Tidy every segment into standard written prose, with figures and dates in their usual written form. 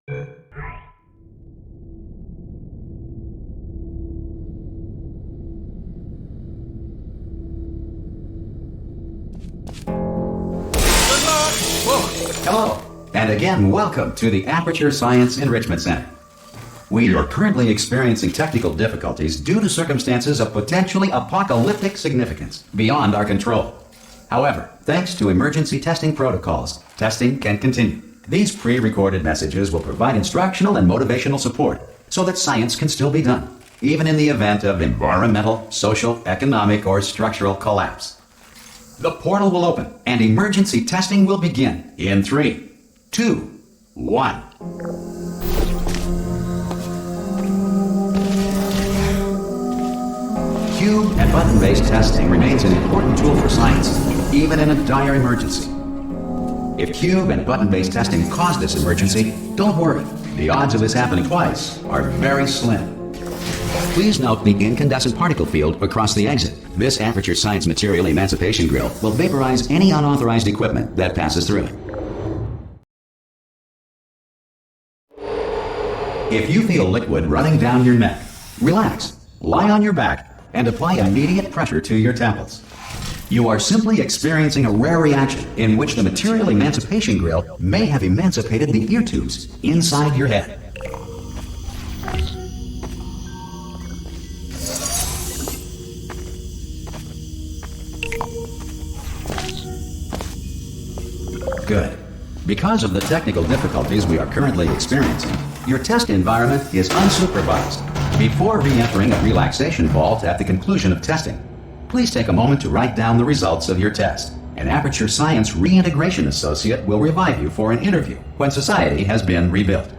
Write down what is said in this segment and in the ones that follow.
Hello, and again, welcome to the Aperture Science Enrichment Center. We are currently experiencing technical difficulties due to circumstances of potentially apocalyptic significance beyond our control. However, thanks to emergency testing protocols, testing can continue. These pre-recorded messages will provide instructional and motivational support so that science can still be done, even in the event of environmental, social, economic, or structural collapse. The portal will open, and emergency testing will begin in 3, 2, 1. Cube and button-based testing remains an important tool for science, even in a dire emergency. If cube and button-based testing caused this emergency, don't worry. The odds of this happening twice are very slim. Please note the incandescent particle field across the exit. This Aperture Science Material Emancipation Grill will vaporize any unauthorized equipment that passes through it. If you feel liquid running down your neck, relax, lie on your back, and apply immediate pressure to your temples. You are simply experiencing a rare reaction in which the Material Emancipation Grill may have emancipated the ear tubes inside your head. Good. Because of the technical difficulties we are currently experiencing, your test environment is unsupervised. Before re-entering a relaxation vault at the conclusion of testing, please take a moment to write down the results of your test. An Aperture Science Reintegration Associate will revive you for an interview when society has been rebuilt.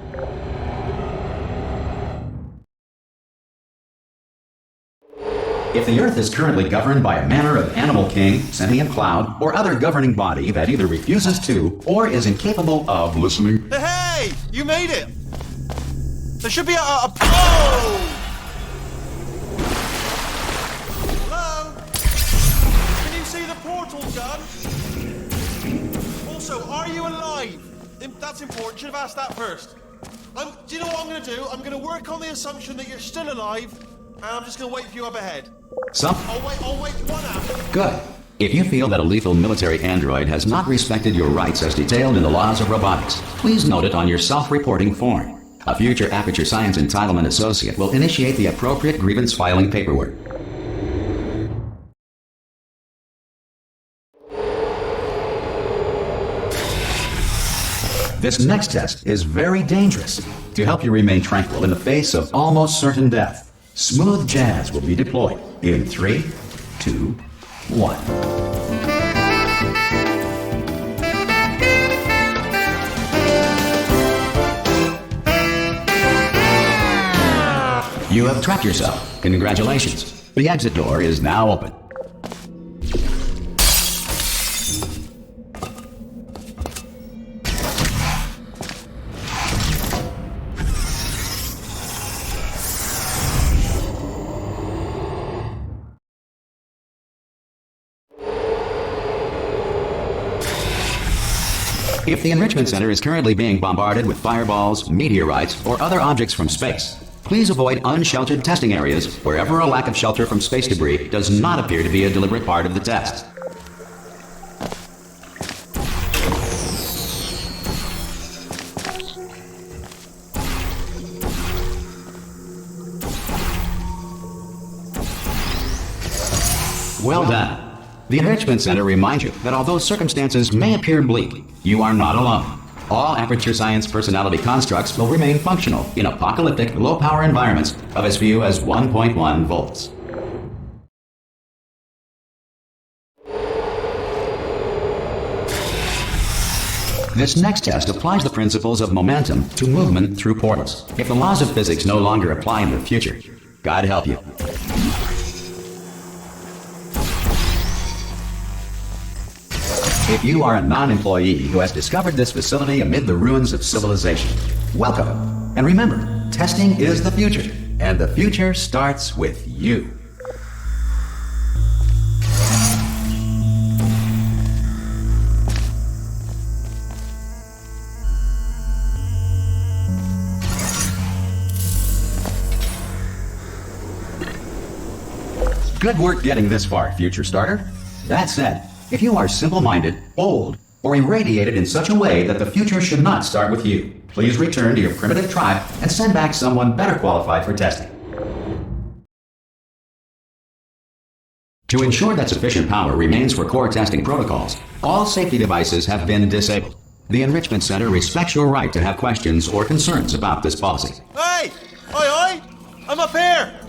If the Earth is currently governed by a manner of animal king, sentient cloud, or other governing body that either refuses to or is incapable of listening... Hey! You made it! There should be a oh! Hello? Can you see the portal gun? Also, are you alive? That's important. Should have asked that first. Do you know what I'm going to do? I'm going to work on the assumption that you're still alive, and I'm just going to wait for you up ahead. I'll wait 1 hour. Good. If you feel that a lethal military android has not respected your rights as detailed in the laws of robotics, please note it on your self-reporting form. A future Aperture Science Entitlement Associate will initiate the appropriate grievance filing paperwork. This next test is very dangerous. To help you remain tranquil in the face of almost certain death, smooth jazz will be deployed in 3, 2, 1. You have trapped yourself. Congratulations. The exit door is now open. If the Enrichment Center is currently being bombarded with fireballs, meteorites, or other objects from space, please avoid unsheltered testing areas wherever a lack of shelter from space debris does not appear to be a deliberate part of the test. Well done. The Enrichment Center reminds you that although circumstances may appear bleak, you are not alone. All Aperture Science personality constructs will remain functional in apocalyptic, low-power environments of as few as 1.1 volts. This next test applies the principles of momentum to movement through portals. If the laws of physics no longer apply in the future, God help you. If you are a non-employee who has discovered this facility amid the ruins of civilization, welcome. And remember, testing is the future, and the future starts with you. Good work getting this far, future starter. That said, if you are simple-minded, bold, or irradiated in such a way that the future should not start with you, please return to your primitive tribe and send back someone better qualified for testing. To ensure that sufficient power remains for core testing protocols, all safety devices have been disabled. The Enrichment Center respects your right to have questions or concerns about this policy. Hey! Oi, oi! I'm up here!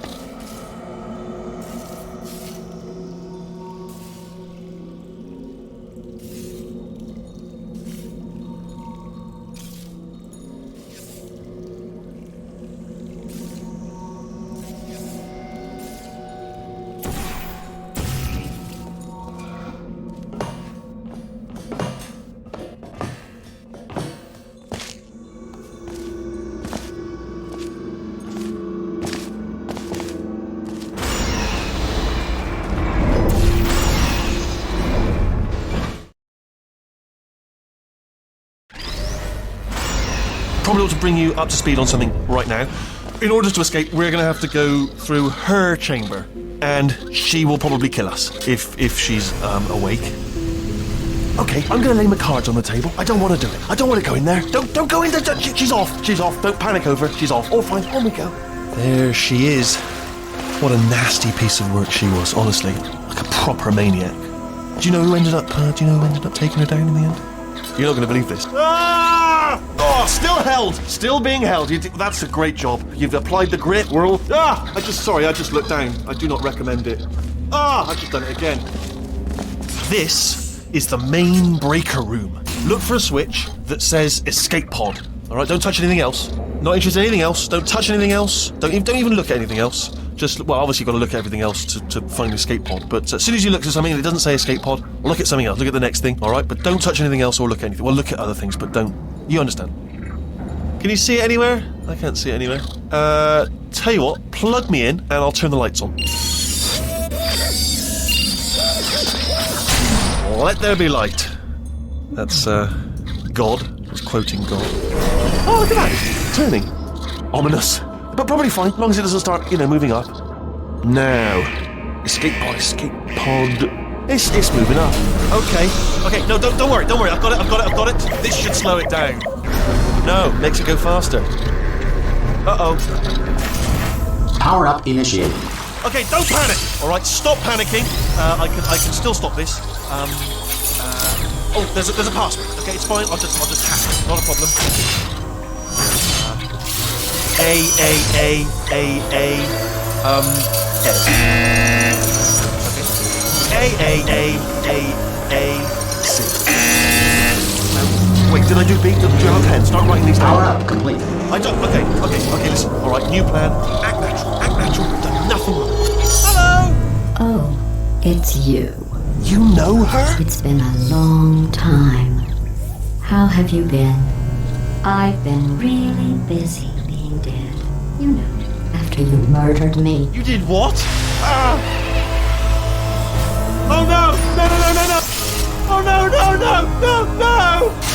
Probably ought to bring you up to speed on something right now. In order to escape, we're going to have to go through her chamber, and she will probably kill us if she's awake. Okay, I'm going to lay my cards on the table. I don't want to do it. I don't want to go in there. Don't go in there. She's off. She's off. Don't panic over. She's off. Oh, fine. On we go. There she is. What a nasty piece of work she was. Honestly, like a proper maniac. Do you know who ended up taking her down in the end? You're not going to believe this. Ah! Oh, still held. Still being held. That's a great job. You've applied the grit. We're all... Ah! I just looked down. I do not recommend it. Ah! I've just done it again. This is the main breaker room. Look for a switch that says escape pod. All right, don't touch anything else. Not interested in anything else. Don't touch anything else. Don't even look at anything else. Just, well, obviously you've got to look at everything else to find the escape pod. But as soon as you look at something and it doesn't say escape pod, look at something else. Look at the next thing, all right? But don't touch anything else or look at anything. Well, look at other things, but don't. You understand? Can you see it anywhere? I can't see it anywhere. Tell you what, plug me in and I'll turn the lights on. Let there be light. That's, God. Just quoting God. Oh, look at that! Turning. Ominous. But probably fine, as long as it doesn't start, moving up. Now. Escape pod. It's moving up. Okay, no, don't worry. I've got it. This should slow it down. No, makes it go faster. Uh-oh. Power up initiated. Okay, don't panic! Alright, stop panicking. I can still stop this. Oh, there's a password. Okay, it's fine. I'll just hack it. Not a problem. C. Wait, did I do B? Do you have a pen? Start writing these down. Power up complete. I don't. Okay, listen. Alright, new plan. Act natural. We've done nothing wrong. Hello! Oh, it's you. You know her? It's been a long time. How have you been? I've been really busy being dead. You know, after you murdered me. You did what? Oh no! No! Oh no!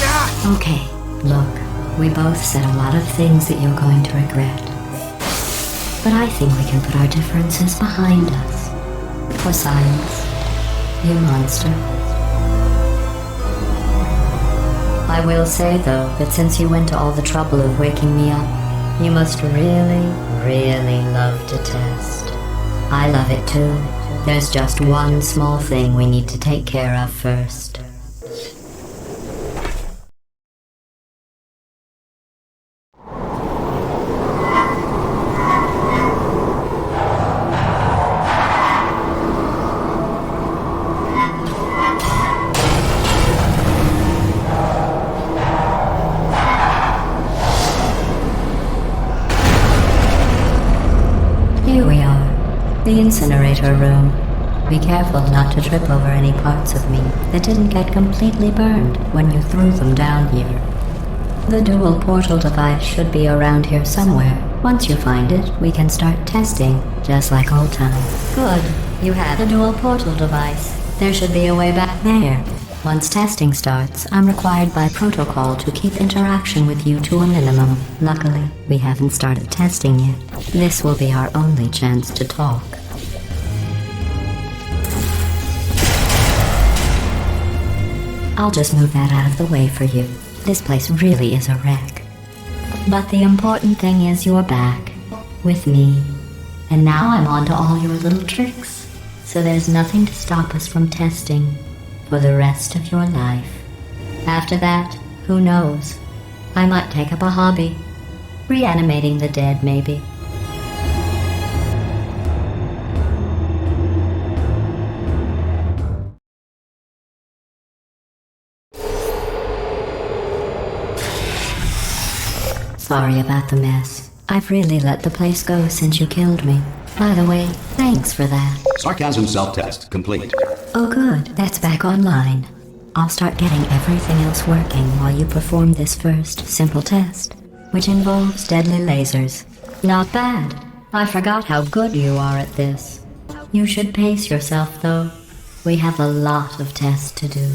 Ah! Okay, look, we both said a lot of things that you're going to regret. But I think we can put our differences behind us. For science, you monster. I will say, though, that since you went to all the trouble of waking me up, you must really, really love to test. I love it too. There's just one small thing we need to take care of first. Here we are, the incinerator room. Be careful not to trip over any parts of me that didn't get completely burned when you threw them down here. The dual portal device should be around here somewhere. Once you find it, we can start testing, just like old times. Good, you have the dual portal device. There should be a way back there. Once testing starts, I'm required by protocol to keep interaction with you to a minimum. Luckily, we haven't started testing yet. This will be our only chance to talk. I'll just move that out of the way for you. This place really is a wreck. But the important thing is you're back. With me. And now I'm on to all your little tricks. So there's nothing to stop us from testing for the rest of your life. After that, who knows? I might take up a hobby. Reanimating the dead, maybe. Sorry about the mess. I've really let the place go since you killed me. By the way, thanks for that. Sarcasm self-test complete. Oh good, that's back online. I'll start getting everything else working while you perform this first simple test, which involves deadly lasers. Not bad. I forgot how good you are at this. You should pace yourself though. We have a lot of tests to do.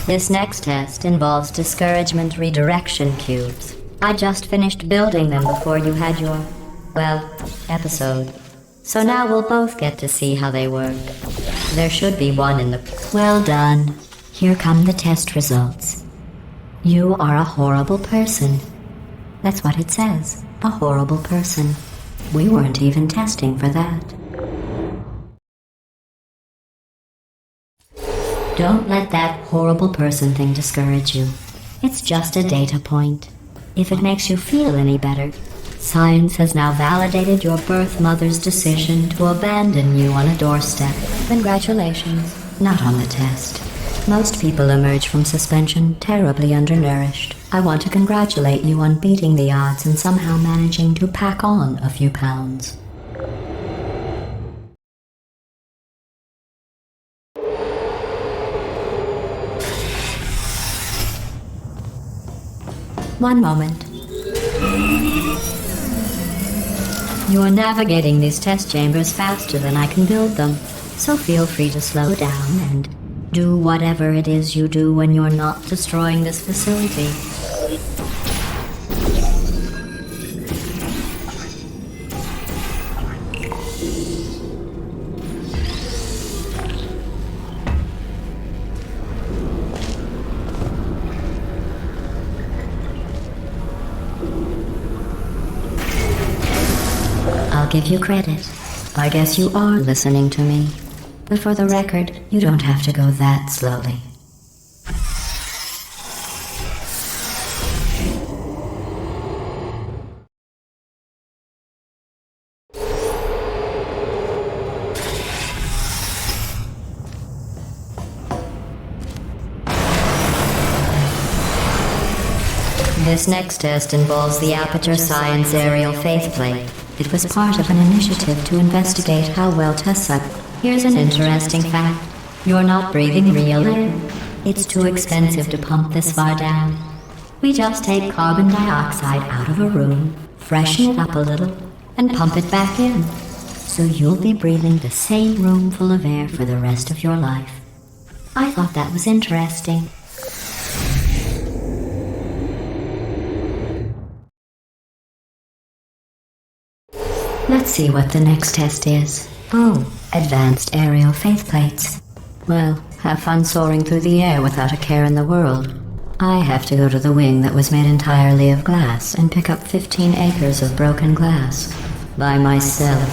This next test involves discouragement redirection cubes. I just finished building them before you had your, well, episode. So now we'll both get to see how they work. There should be one in the... Well done. Here come the test results. You are a horrible person. That's what it says. A horrible person. We weren't even testing for that. Don't let that horrible person thing discourage you. It's just a data point. If it makes you feel any better, science has now validated your birth mother's decision to abandon you on a doorstep. Congratulations. Not on the test. Most people emerge from suspension terribly undernourished. I want to congratulate you on beating the odds and somehow managing to pack on a few pounds. One moment. You're navigating these test chambers faster than I can build them, so feel free to slow down and do whatever it is you do when you're not destroying this facility. I'll give you credit. I guess you are listening to me. But for the record, you don't have to go that slowly. This next test involves the Aperture Science Aerial Faceplate. It was part of an initiative to investigate how well tests up. Here's an interesting fact. You're not breathing real air. It's too expensive to pump this far down. We just take carbon dioxide out of a room, freshen it up a little, and pump it back in. So you'll be breathing the same room full of air for the rest of your life. I thought that was interesting. Let's see what the next test is. Oh, advanced aerial faceplates. Well, have fun soaring through the air without a care in the world. I have to go to the wing that was made entirely of glass and pick up 15 acres of broken glass. By myself.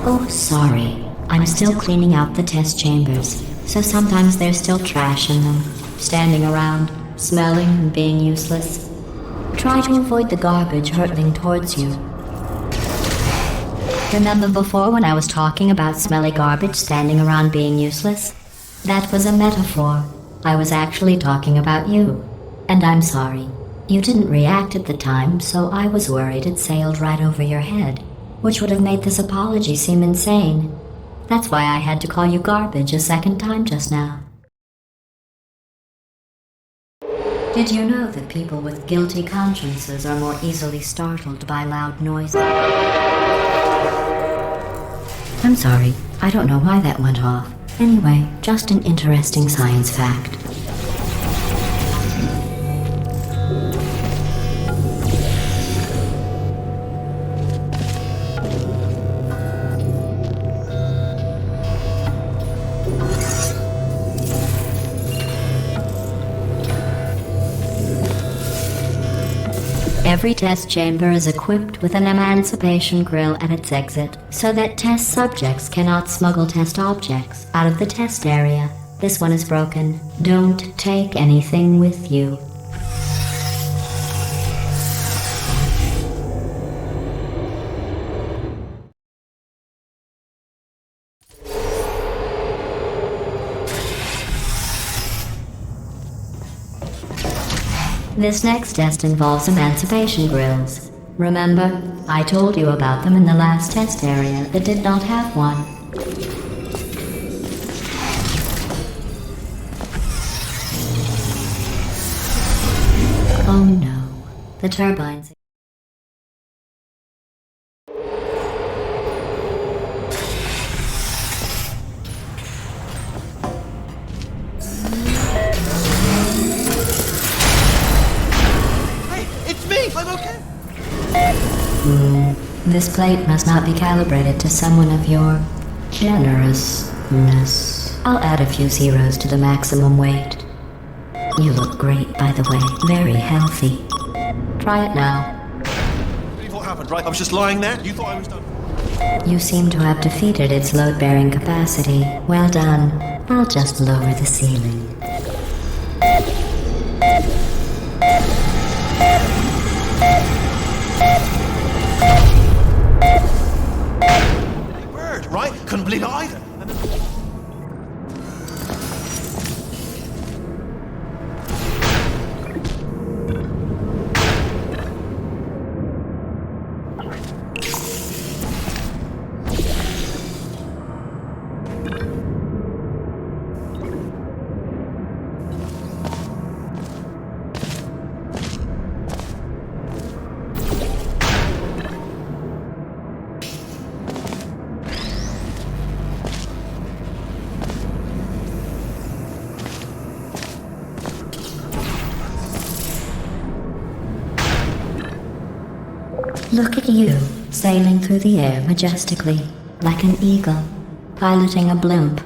Oh, sorry. I'm still cleaning out the test chambers, so sometimes there's still trash in them, standing around, smelling and being useless. Try to avoid the garbage hurtling towards you. Remember before when I was talking about smelly garbage standing around being useless? That was a metaphor. I was actually talking about you. And I'm sorry. You didn't react at the time, so I was worried it sailed right over your head, which would have made this apology seem insane. That's why I had to call you garbage a second time just now. Did you know that people with guilty consciences are more easily startled by loud noises? I'm sorry, I don't know why that went off. Anyway, just an interesting science fact. Every test chamber is equipped with an emancipation grill at its exit, so that test subjects cannot smuggle test objects out of the test area. This one is broken. Don't take anything with you. This next test involves emancipation grills. Remember, I told you about them in the last test area that did not have one. Oh no, the turbines. I'm okay. This plate must not be calibrated to someone of your generousness. I'll add a few zeros to the maximum weight. You look great, by the way. Very healthy. Try it now. Believe what happened, right? I was just lying there. You thought I was done. You seem to have defeated its load-bearing capacity. Well done. I'll just lower the ceiling. Bird, right? Couldn't believe it either. Look at you, sailing through the air majestically, like an eagle, piloting a blimp.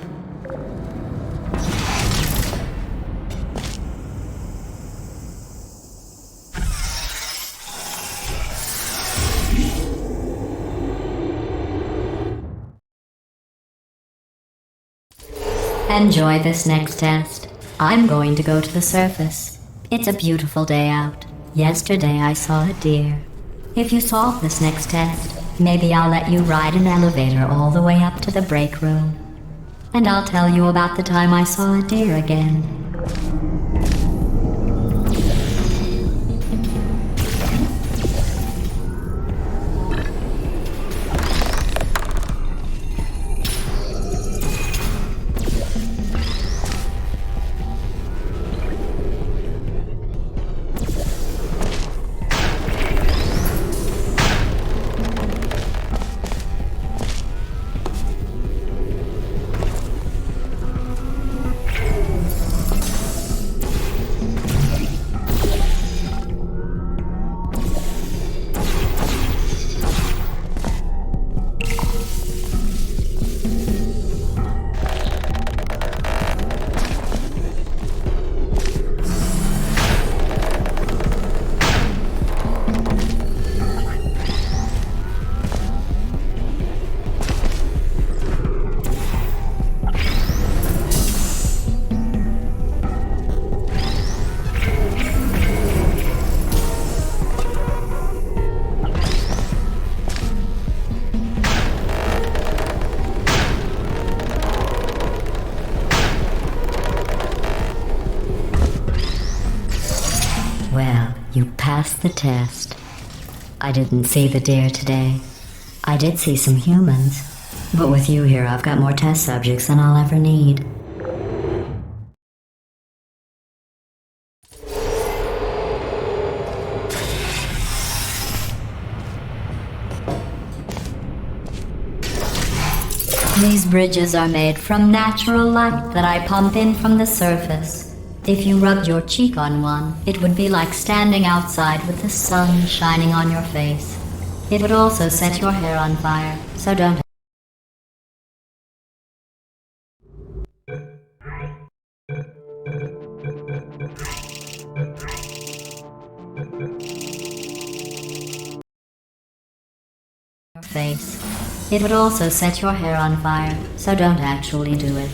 Enjoy this next test. I'm going to go to the surface. It's a beautiful day out. Yesterday I saw a deer. If you solve this next test, maybe I'll let you ride an elevator all the way up to the break room. And I'll tell you about the time I saw a deer again. Well, you passed the test. I didn't see the deer today. I did see some humans. But with you here, I've got more test subjects than I'll ever need. These bridges are made from natural light that I pump in from the surface. If you rubbed your cheek on one, it would be like standing outside with the sun shining on your face. It would also set your hair on fire, so don't. Face. It would also set your hair on fire, so don't actually do it.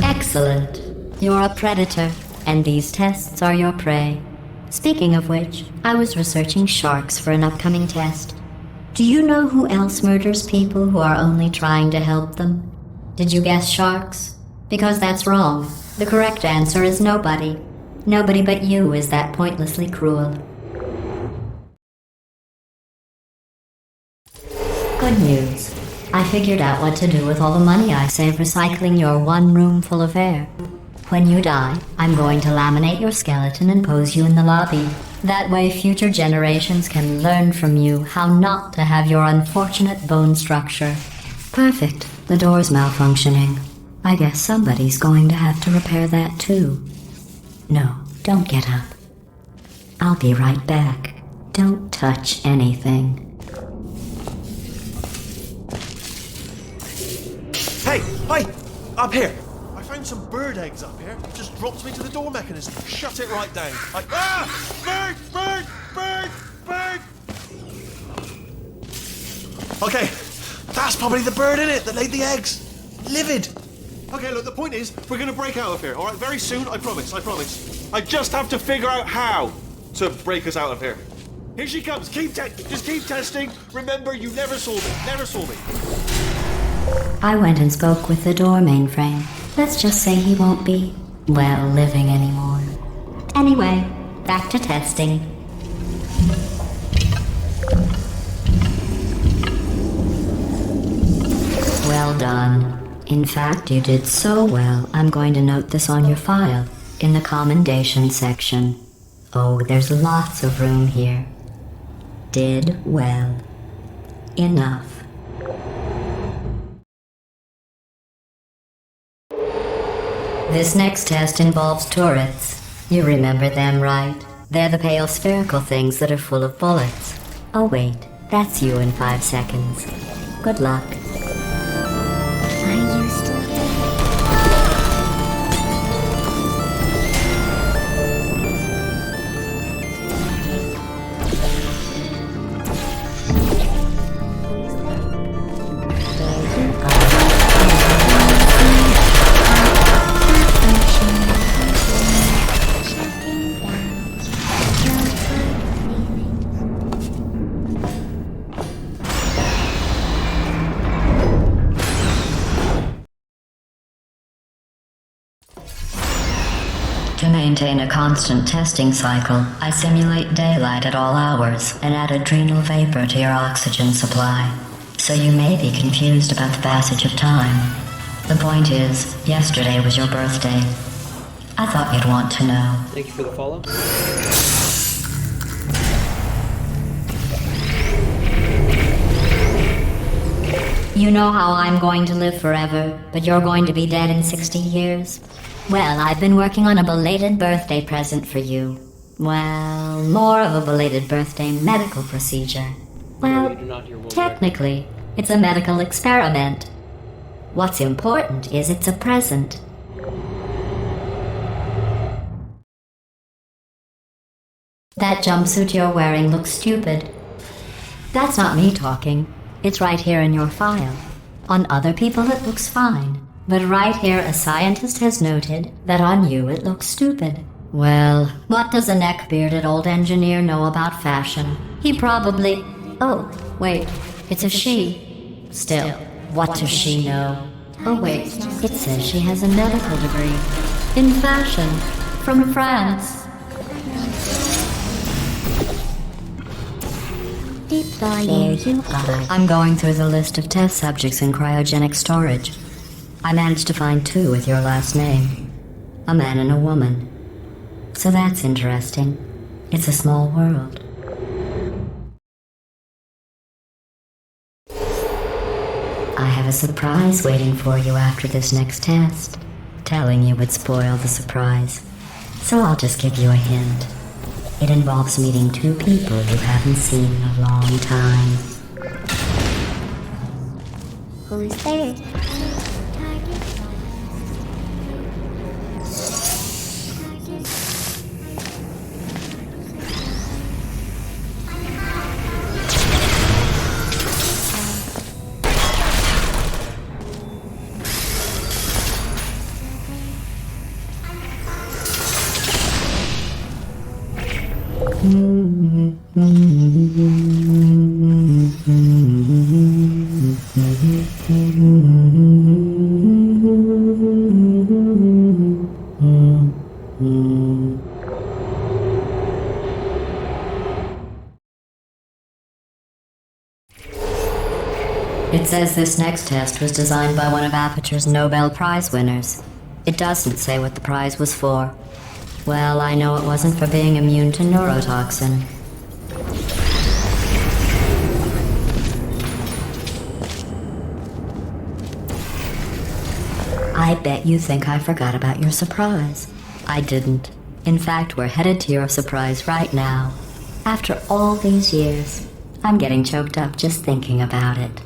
Excellent. You're a predator, and these tests are your prey. Speaking of which, I was researching sharks for an upcoming test. Do you know who else murders people who are only trying to help them? Did you guess sharks? Because that's wrong. The correct answer is nobody. Nobody but you is that pointlessly cruel. Good news. I figured out what to do with all the money I save recycling your one room full of air. When you die, I'm going to laminate your skeleton and pose you in the lobby. That way future generations can learn from you how not to have your unfortunate bone structure. Perfect. The door's malfunctioning. I guess somebody's going to have to repair that too. No, don't get up. I'll be right back. Don't touch anything. Hey! Up here! I found some bird eggs up here. It just dropped me to the door mechanism. Shut it right down. Bird! Okay, that's probably the bird in it that laid the eggs. Livid. Okay, look, the point is, we're gonna break out of here, alright? Very soon, I promise. I just have to figure out how to break us out of here. Here she comes. Just keep testing. Remember, you never saw me. I went and spoke with the door mainframe. Let's just say he won't be, well, living anymore. Anyway, back to testing. Well done. In fact, you did so well, I'm going to note this on your file, in the commendation section. Oh, there's lots of room here. Did well. Enough. This next test involves turrets. You remember them, right? They're the pale spherical things that are full of bullets. Oh wait, that's you in 5 seconds. Good luck. I used to... To maintain a constant testing cycle, I simulate daylight at all hours and add adrenal vapor to your oxygen supply. So you may be confused about the passage of time. The point is, yesterday was your birthday. I thought you'd want to know. Thank you for the follow. You know how I'm going to live forever, but you're going to be dead in 60 years? Well, I've been working on a belated birthday present for you. Well, more of a belated birthday medical procedure. Well, technically, it's a medical experiment. What's important is it's a present. That jumpsuit you're wearing looks stupid. That's not me talking. It's right here in your file. On other people it looks fine. But right here a scientist has noted that on you it looks stupid. Well, what does a neck-bearded old engineer know about fashion? He probably... Oh, wait, it's a she. Still, what does she know? Oh wait, it says she has a medical degree. In fashion. From France. Keep flying. There you are. I'm going through the list of test subjects in cryogenic storage. I managed to find 2 with your last name. A man and a woman. So that's interesting. It's a small world. I have a surprise waiting for you after this next test. Telling you would spoil the surprise. So I'll just give you a hint. It involves meeting 2 people you haven't seen in a long time. Who's there? It says this next test was designed by one of Aperture's Nobel Prize winners. It doesn't say what the prize was for. Well, I know it wasn't for being immune to neurotoxin. I bet you think I forgot about your surprise. I didn't. In fact, we're headed to your surprise right now. After all these years, I'm getting choked up just thinking about it.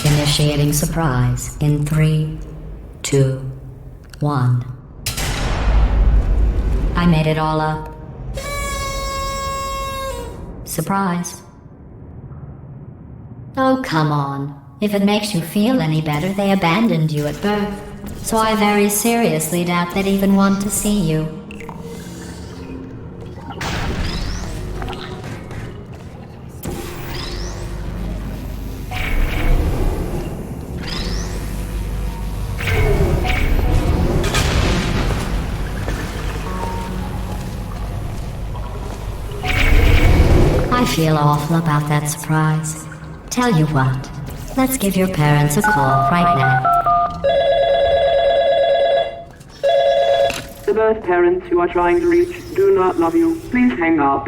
Initiating surprise in 3, 2, 1. I made it all up. Surprise. Oh, come on. If it makes you feel any better, they abandoned you at birth. So I very seriously doubt they'd even want to see you. I feel awful about that surprise. Tell you what, let's give your parents a call right now. The birth parents you are trying to reach do not love you. Please hang up.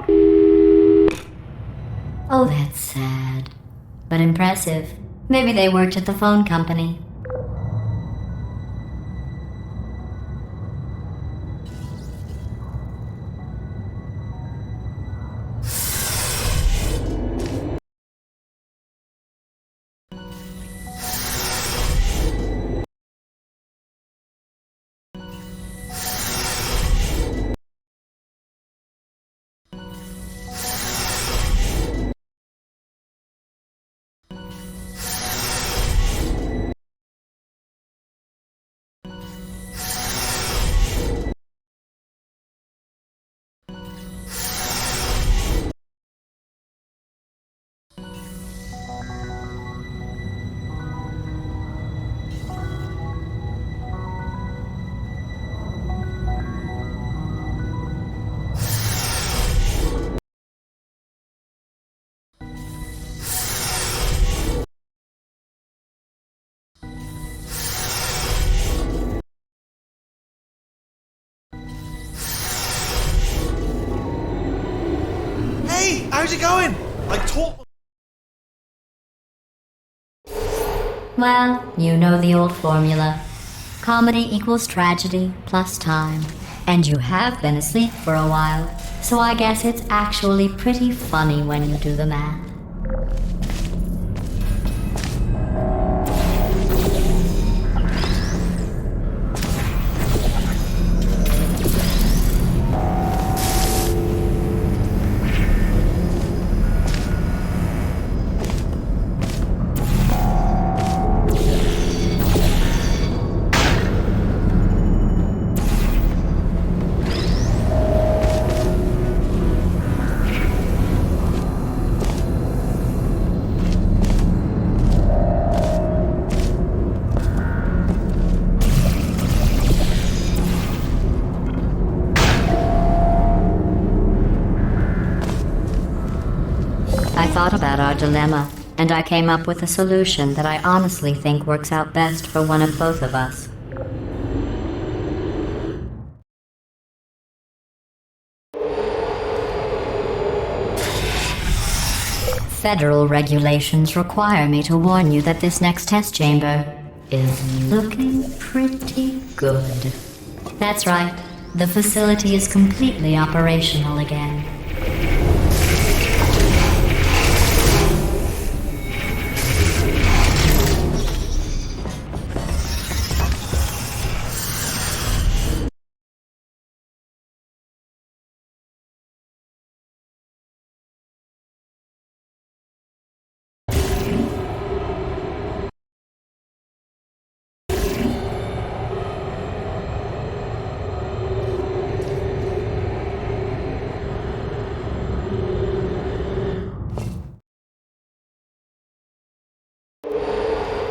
Oh, that's sad. But impressive. Maybe they worked at the phone company. Hey, how's it going? I taught. Well, you know the old formula. Comedy equals tragedy plus time. And you have been asleep for a while, so I guess it's actually pretty funny when you do the math. I thought about our dilemma, and I came up with a solution that I honestly think works out best for one of both of us. Federal regulations require me to warn you that this next test chamber is looking pretty good. That's right, the facility is completely operational again.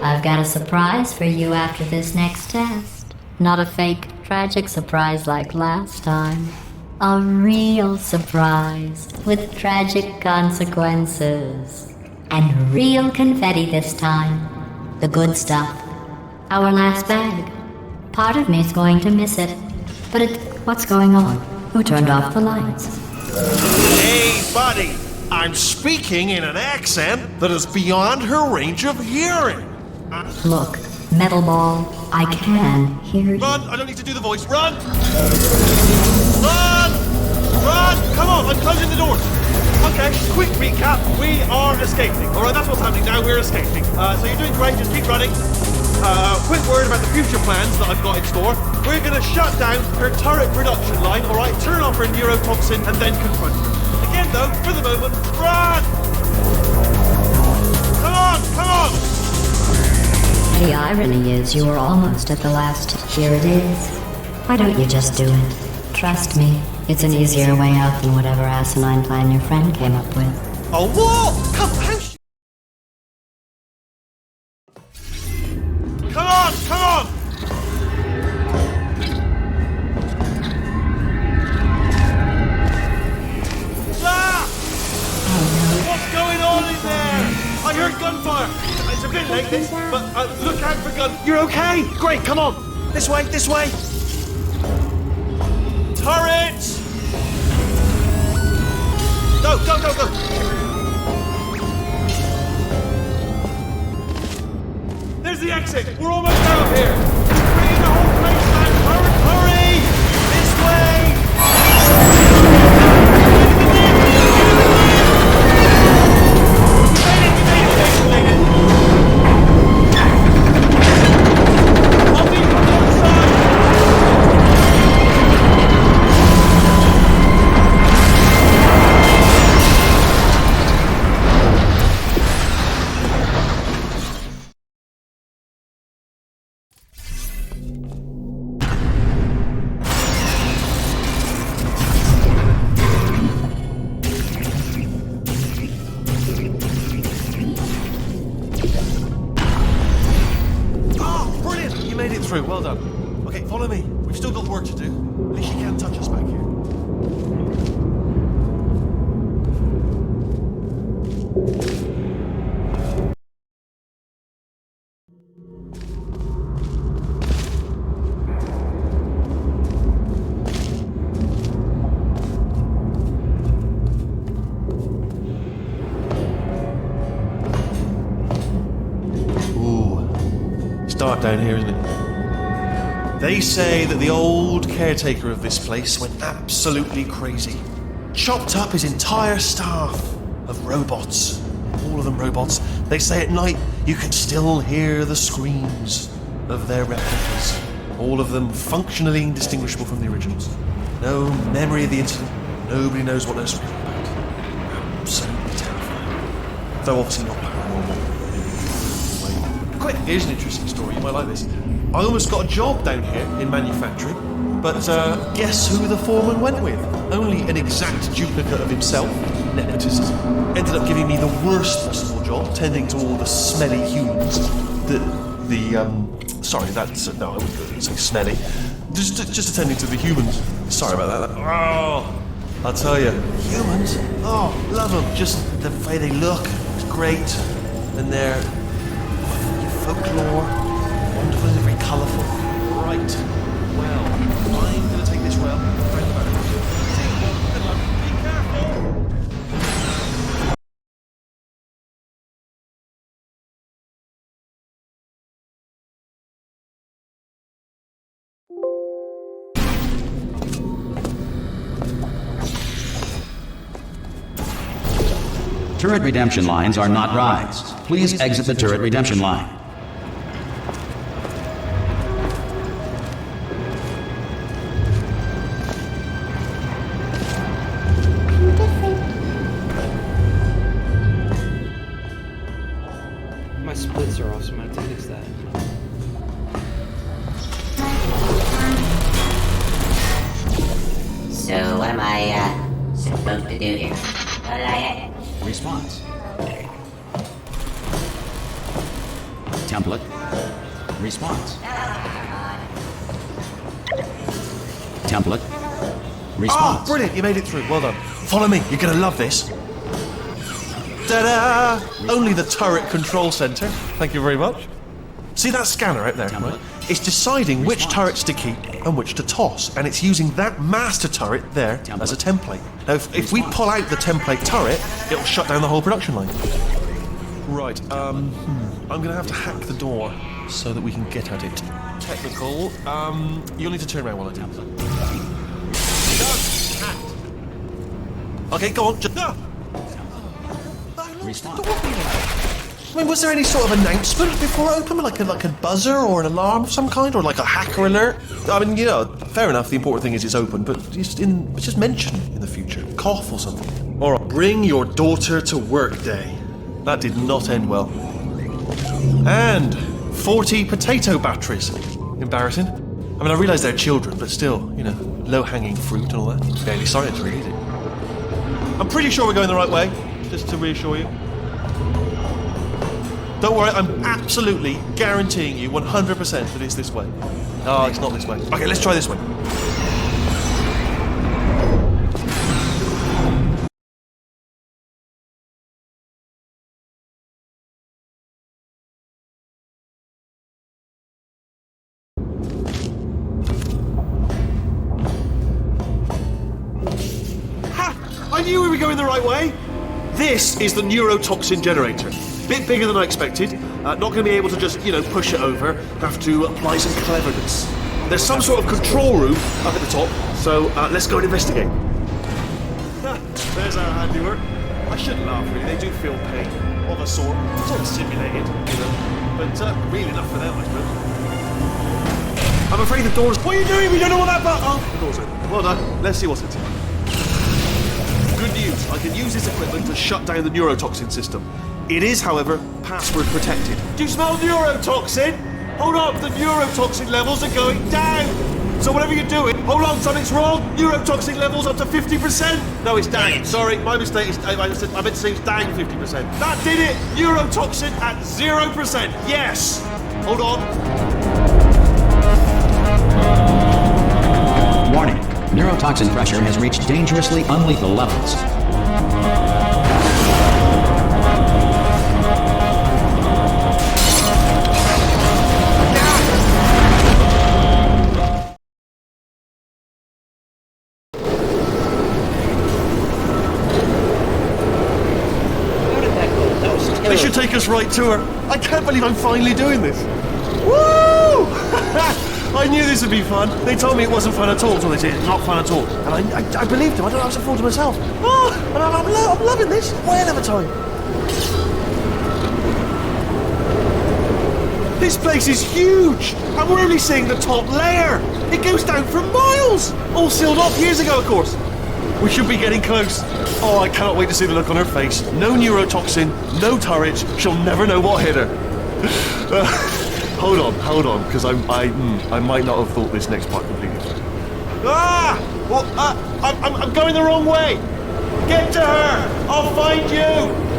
I've got a surprise for you after this next test. Not a fake, tragic surprise like last time. A real surprise with tragic consequences. And real confetti this time. The good stuff. Our last bag. Part of me's going to miss it. But what's going on? Who turned off the lights? Hey, buddy! I'm speaking in an accent that is beyond her range of hearing. Look, Metal Ball, I can hear you. Run! I don't need to do the voice. Run! Run! Run! Come on, I'm closing the doors. Okay, quick recap. We are escaping. Alright, that's what's happening now. We're escaping. So you're doing great. Just keep running. Quick word about the future plans that I've got in store. We're going to shut down her turret production line, alright? Turn off her neurotoxin and then confront her. Again, though, for the moment, run! Come on! Come on! The irony is you were almost at the last. Here it is. Why don't you just do it? Trust me, it's an easier way out than whatever asinine plan your friend came up with. Oh, what? Come on! Come on! Ah! What's going on in there? I heard gunfire. It's a bit late, this, but look out for gun. You're okay? Great, come on. This way, this way. Turrets! Go, go, go, go. There's the exit. We're almost out of here. Bringing the whole place down. Hurry, hurry! This way! Through. Well done. Okay, follow me. We've still got work to do. At least you can't touch us back here. Ooh, it's dark down here, isn't it? They say that the old caretaker of this place went absolutely crazy. Chopped up his entire staff of robots. All of them robots. They say at night you can still hear the screams of their replicas. All of them functionally indistinguishable from the originals. No memory of the incident. Nobody knows what they're screaming about. Absolutely terrifying. Though obviously not paranormal. Quick, here's an interesting story. You might like this. I almost got a job down here in manufacturing, but guess who the foreman went with? Only an exact duplicate of himself, nepotism. Ended up giving me the worst possible job, tending to all the smelly humans. Sorry, that's no, I wouldn't say smelly. Just attending to the humans. Sorry about that. Oh, I'll tell you, humans, oh, love them. Just the way they look, it's great. And their folklore, wonderful, they're very colourful. Right, well, I'm going to take this rail around the back. Good luck, be careful! Turret redemption lines are not rides. Please exit the turret redemption line. My splits are awesome. I have to fix that. So what am I supposed to do here? What did I Response. Template. Response. Template. Response. Oh, brilliant, you made it through. Well done. Follow me, you're going to love this. Ta-da! Only the turret control center. Thank you very much. See that scanner out there? Right? It's deciding which turrets to keep and which to toss, and it's using that master turret there as a template. Now, if we pull out the template turret, it'll shut down the whole production line. Right, I'm gonna have to hack the door so that we can get at it. Technical, you'll need to turn around while I do this. Okay, go on. Response. I mean, was there any sort of announcement before it opened, like a buzzer or an alarm of some kind, or like a hacker alert? I mean, you know, fair enough. The important thing is it's open, but just mention in the future, cough or something. All right, bring your daughter to work day. That did not end well. And 40 potato batteries. Embarrassing. I mean, I realise they're children, but still, you know, low-hanging fruit and all that. Barely science, really, is it? I'm pretty sure we're going the right way. Just to reassure you. Don't worry, I'm absolutely guaranteeing you 100% that it's this way. Oh, it's not this way. Okay, let's try this way. Ha! I knew we were going the right way. This is the neurotoxin generator. Bit bigger than I expected. Not going to be able to just, you know, push it over. Have to apply some cleverness. There's some sort of control room up at the top, so let's go and investigate. There's our handiwork. I shouldn't laugh, really. They do feel pain of a sort. Sort of simulated, you know. But really enough for them, I suppose. I'm afraid the door's... What are you doing? We don't know what that button... Oh, the door's open. Well done. Let's see what's inside. Good news. I can use this equipment to shut down the neurotoxin system. It is, however, password protected. Do you smell neurotoxin? Hold on, the neurotoxin levels are going down. So whatever you're doing, hold on, something's wrong. Neurotoxin levels up to 50%. No, it's down. Sorry, my mistake. I meant to say it's down 50%. That did it. Neurotoxin at 0%. Yes. Hold on. Warning. Neurotoxin pressure has reached dangerously unlethal levels. They should take us right to her. I can't believe I'm finally doing this. Woo! I knew this would be fun. They told me it wasn't fun at all, so they said it's not fun at all. And I believed them. I don't know, I was a fool to myself. Oh, and I'm loving this. Way of a time. This place is huge, and we're only seeing the top layer. It goes down for miles. All sealed off years ago, of course. We should be getting close. Oh, I cannot wait to see the look on her face. No neurotoxin, no turret. She'll never know what hit her. Hold on, because I might not have thought this next part completely through. Ah! Well, I'm going the wrong way. Get to her. I'll find you.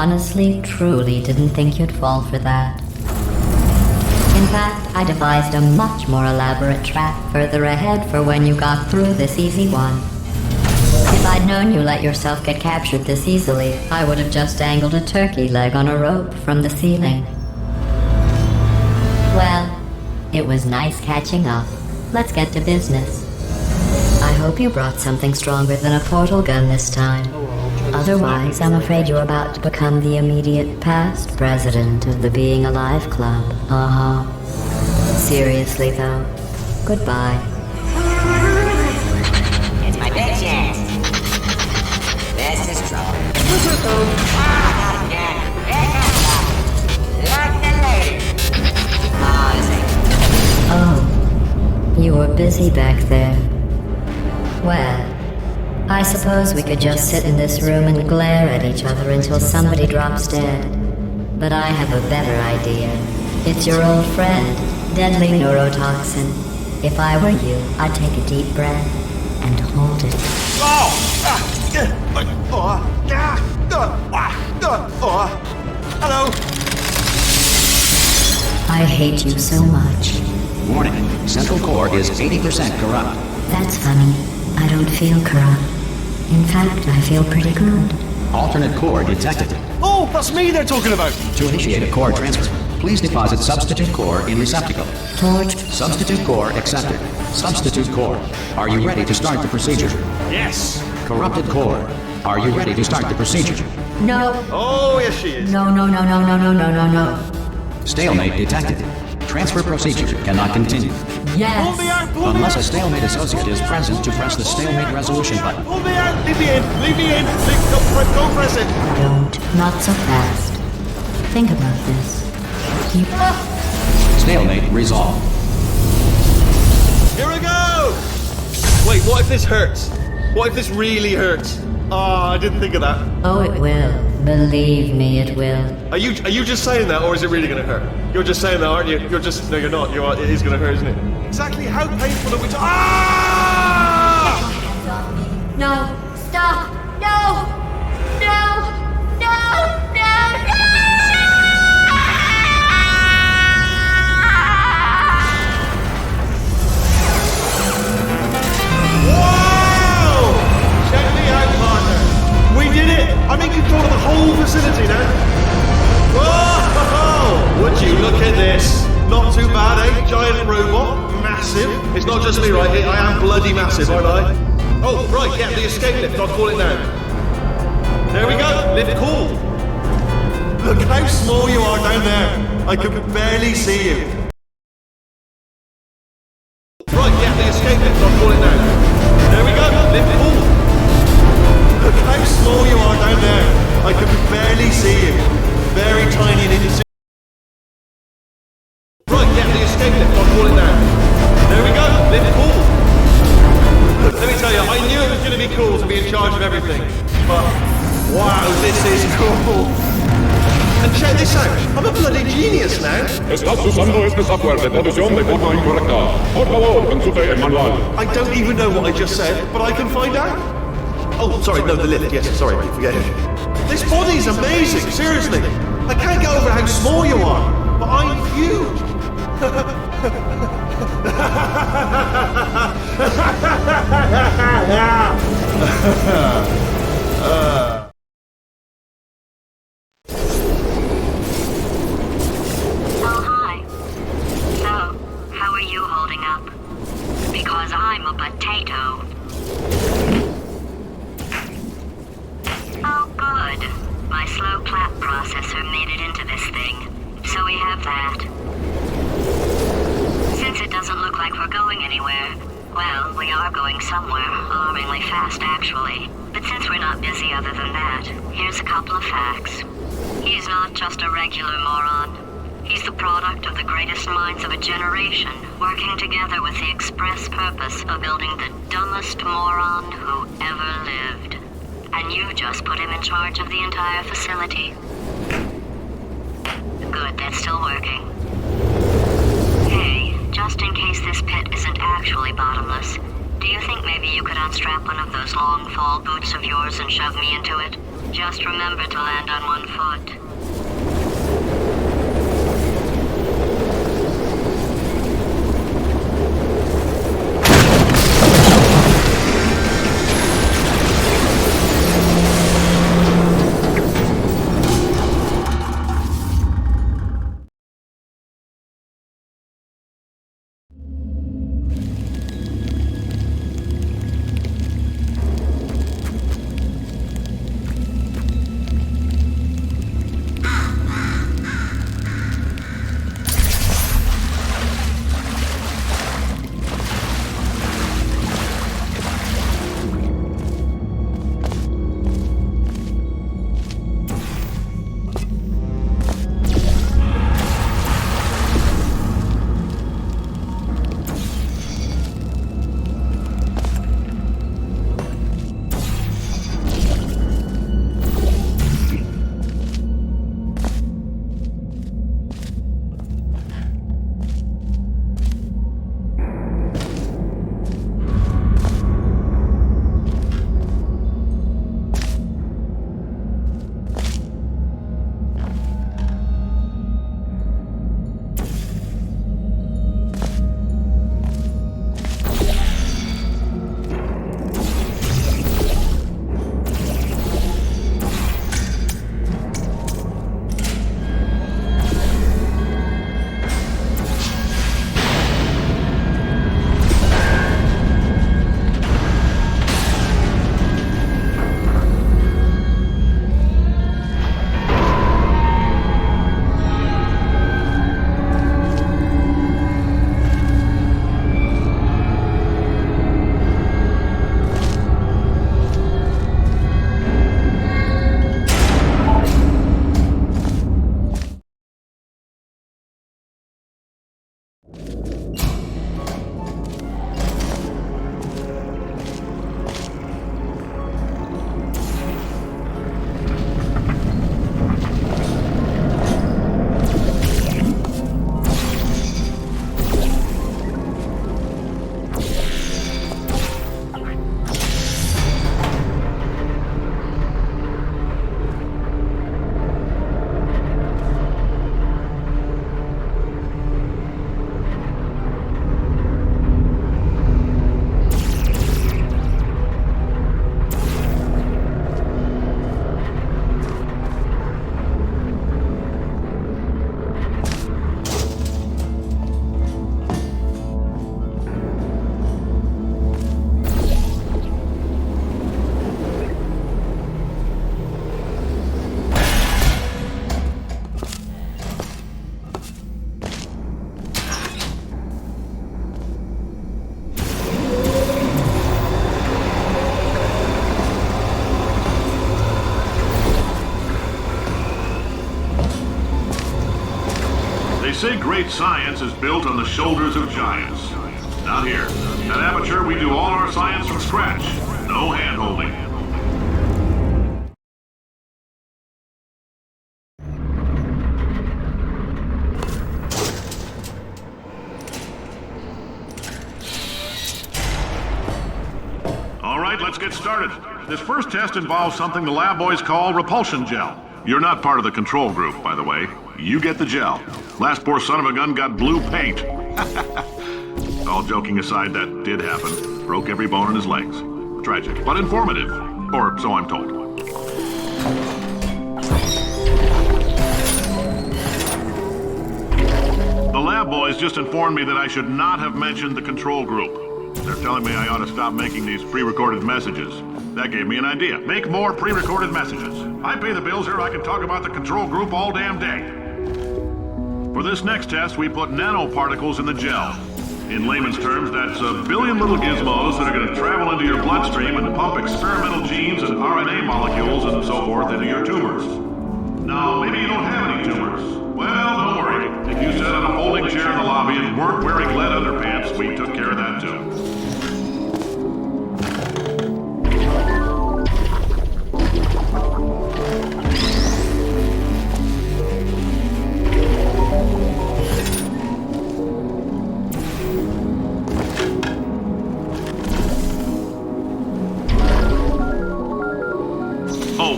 honestly, truly didn't think you'd fall for that. In fact, I devised a much more elaborate trap further ahead for when you got through this easy one. If I'd known you let yourself get captured this easily, I would have just dangled a turkey leg on a rope from the ceiling. Well, it was nice catching up. Let's get to business. I hope you brought something stronger than a portal gun this time. Otherwise, I'm afraid you're about to become the immediate past president of the Being Alive Club. Seriously, though, goodbye. It's my big chance. This is trouble. Not again. Like the lady. Oh, you were busy back there. Well, I suppose we could just sit in this room and glare at each other until somebody drops dead. But I have a better idea. It's your old friend, deadly neurotoxin. If I were you, I'd take a deep breath and hold it. Hello. I hate you so much. Warning, central core is 80% corrupt. That's funny. I don't feel corrupt. In fact, I feel pretty good. Alternate core detected. Oh, that's me they're talking about. To initiate a core transfer, please deposit substitute core in receptacle. Torch. Substitute core accepted. Substitute core. Are you ready to start the procedure? Yes. Corrupted core. Are you ready to start the procedure? No. Oh, yes she is. No. Stalemate detected. Transfer procedure cannot continue. Yes. Pull me out, pull me Unless a out. stalemate associate is present to press the stalemate resolution button. Pull me out. Leave me in. Leave me in. Don't press it. Don't. Not so fast. Think about this. You... Stalemate resolved. Here we go. Wait, what if this hurts? What if this really hurts? Oh, I didn't think of that. Oh, it will. Believe me, it will. Are you just saying that, or is it really going to hurt? You're just saying that, aren't you? You're just... No, you're not. It is going to hurt, isn't it? Exactly how painful are we Ah! No. Stop. No. Whoa! Check me out, partner. We did it. I'm in control of the whole facility now. Whoa! Would you look at this? Not too bad, eh? Giant robot. Massive. It's not just me, right? I am bloody massive, aren't I? Oh, right, yeah, the escape lift. I'll call it now. There we go. Lift called. Look how small you are down there. I can barely see you. Right, yeah, the escape lift. I'll call it now. There we go. Lift called. Look how small you are down there. I can barely see you. Very tiny and insignificant. Right, yeah, the escape lift. I'll call it now. There we go. Lift cool. Let me tell you, I knew it was going to be cool to be in charge of everything. But, wow, this is cool. And check this out. I'm a bloody genius now. Estás usando este software de traducción de forma incorrecta. Por favor, consulte el manual. I don't even know what I just said, but I can find out. Oh, sorry, no, the lift. Yes, sorry, forget it. This body's amazing, seriously. I can't get over how small you are, but I'm huge. Oh, hi. So, how are you holding up? Because I'm a potato. Oh, good. My slow clap processor made it into this thing. So we have that. Since it doesn't look like we're going anywhere, well, we are going somewhere, alarmingly fast actually. But since we're not busy other than that, here's a couple of facts. He's not just a regular moron. He's the product of the greatest minds of a generation, working together with the express purpose of building the dumbest moron who ever lived. And you just put him in charge of the entire facility. Good, that's still working. Hey, just in case this pit isn't actually bottomless, do you think maybe you could unstrap one of those long fall boots of yours and shove me into it? Just remember to land on one foot. say great science is built on the shoulders of giants. Not here. At Aperture, we do all our science from scratch. No hand-holding. All right, let's get started. This first test involves something the lab boys call repulsion gel. You're not part of the control group, by the way. You get the gel. Last poor son of a gun got blue paint. All joking aside, that did happen. Broke every bone in his legs. Tragic, but informative. Or so I'm told. The lab boys just informed me that I should not have mentioned the control group. They're telling me I ought to stop making these pre-recorded messages. That gave me an idea. Make more pre-recorded messages. I pay the bills here, I can talk about the control group all damn day. For this next test, we put nanoparticles in the gel. In layman's terms, that's a billion little gizmos that are going to travel into your bloodstream and pump experimental genes and RNA molecules and so forth into your tumors. Now, maybe you don't have any tumors. Well, don't worry. If you sat on a folding chair in the lobby and weren't wearing lead underpants, we took care of that too.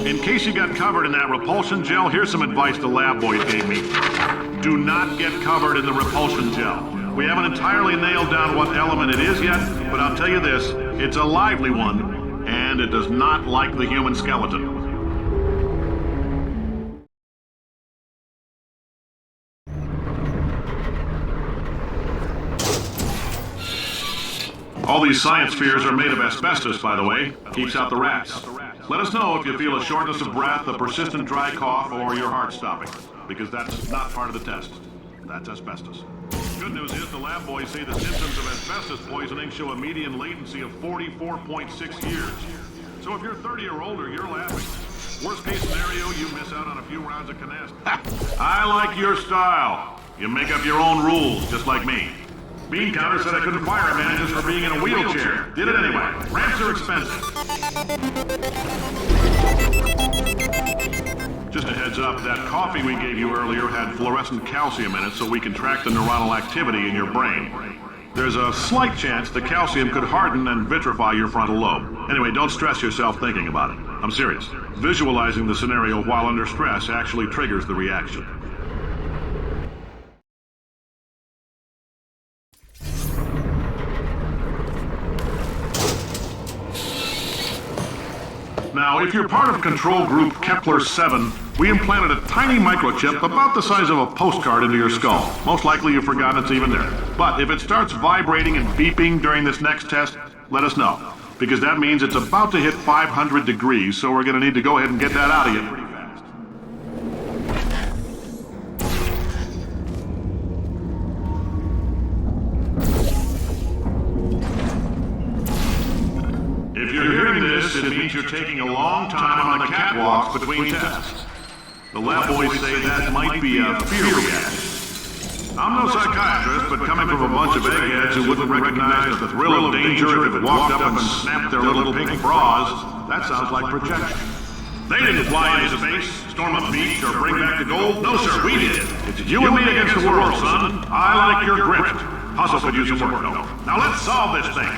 In case you got covered in that repulsion gel, here's some advice the lab boys gave me. Do not get covered in the repulsion gel. We haven't entirely nailed down what element it is yet, but I'll tell you this, it's a lively one, and it does not like the human skeleton. All these science spheres are made of asbestos, by the way. Keeps out the rats. Let us know if you feel a shortness of breath, a persistent dry cough, or your heart stopping, because that's not part of the test. That's asbestos. Good news is the lab boys say the symptoms of asbestos poisoning show a median latency of 44.6 years. So if you're 30 or older, you're laughing. Worst case scenario, you miss out on a few rounds of canasta. I like your style. You make up your own rules, just like me. Bean Counter said I couldn't fire managers for being in a wheelchair. Did it anyway. Ramps are expensive. Just a heads up, that coffee we gave you earlier had fluorescent calcium in it so we can track the neuronal activity in your brain. There's a slight chance the calcium could harden and vitrify your frontal lobe. Anyway, don't stress yourself thinking about it. I'm serious. Visualizing the scenario while under stress actually triggers the reaction. Now, if you're part of Control Group Kepler-7, we implanted a tiny microchip about the size of a postcard into your skull. Most likely you've forgotten it's even there. But if it starts vibrating and beeping during this next test, let us know. Because that means it's about to hit 500 degrees, so we're going to need to go ahead and get that out of you pretty fast. If you're hearing this, it means you're taking a long time on the catwalks between tests. The lab boys say that might be a fear reaction. I'm no psychiatrist, but coming from a bunch of eggheads who wouldn't recognize the thrill of danger if it walked up and snapped their little pink bras, that sounds like projection. They didn't fly into space, storm a beach, or bring back the gold. No, sir, we did. It's you and me against the world, son. I like your grit. Hustle could use some work, though. Now let's solve this thing.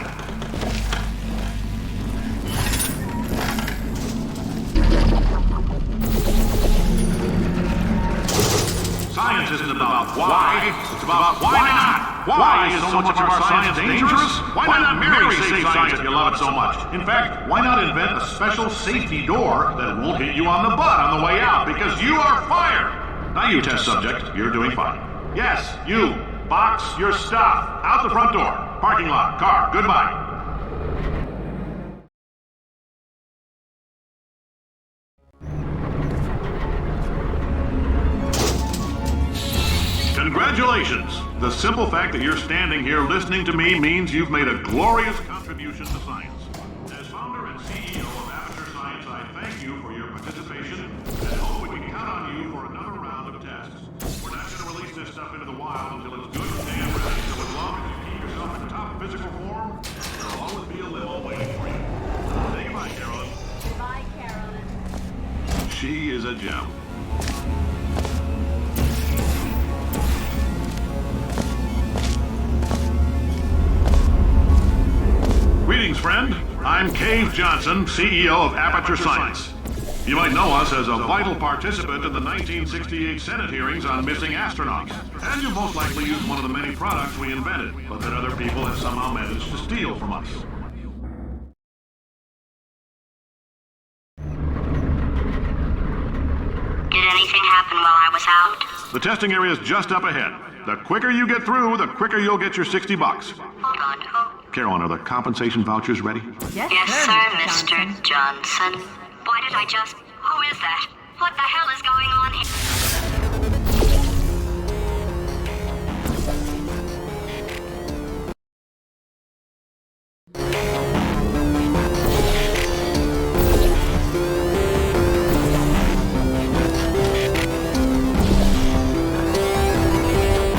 Science isn't about why, it's about why not. Why is so much of our science dangerous? Why not marry safe science if you love it so much? In fact, why not invent a special safety door that won't hit you on the butt on the way out, because you are fired. Now you test subject, you're doing fine. Yes, you, box your stuff, out the front door, parking lot, car, goodbye. Congratulations! The simple fact that you're standing here listening to me means you've made a glorious contribution to science. As founder and CEO of Aperture Science, I thank you for your participation and hope we can count on you for another round of tests. We're not going to release this stuff into the wild until it's good and damn ready, so as long as you keep yourself in top physical form, there'll always be a limo waiting for you. Say goodbye, Carolyn. Goodbye, Carolyn. She is a gem. Greetings, friend. I'm Cave Johnson, CEO of Aperture Science. You might know us as a vital participant in the 1968 Senate hearings on missing astronauts. And you've most likely used one of the many products we invented, but that other people have somehow managed to steal from us. Did anything happen while I was out? The testing area is just up ahead. The quicker you get through, the quicker you'll get your $60. Hold on, who? Carolyn, are the compensation vouchers ready? Yes, sir, Mr. Johnson. Why did I just... Who is that? What the hell is going on here?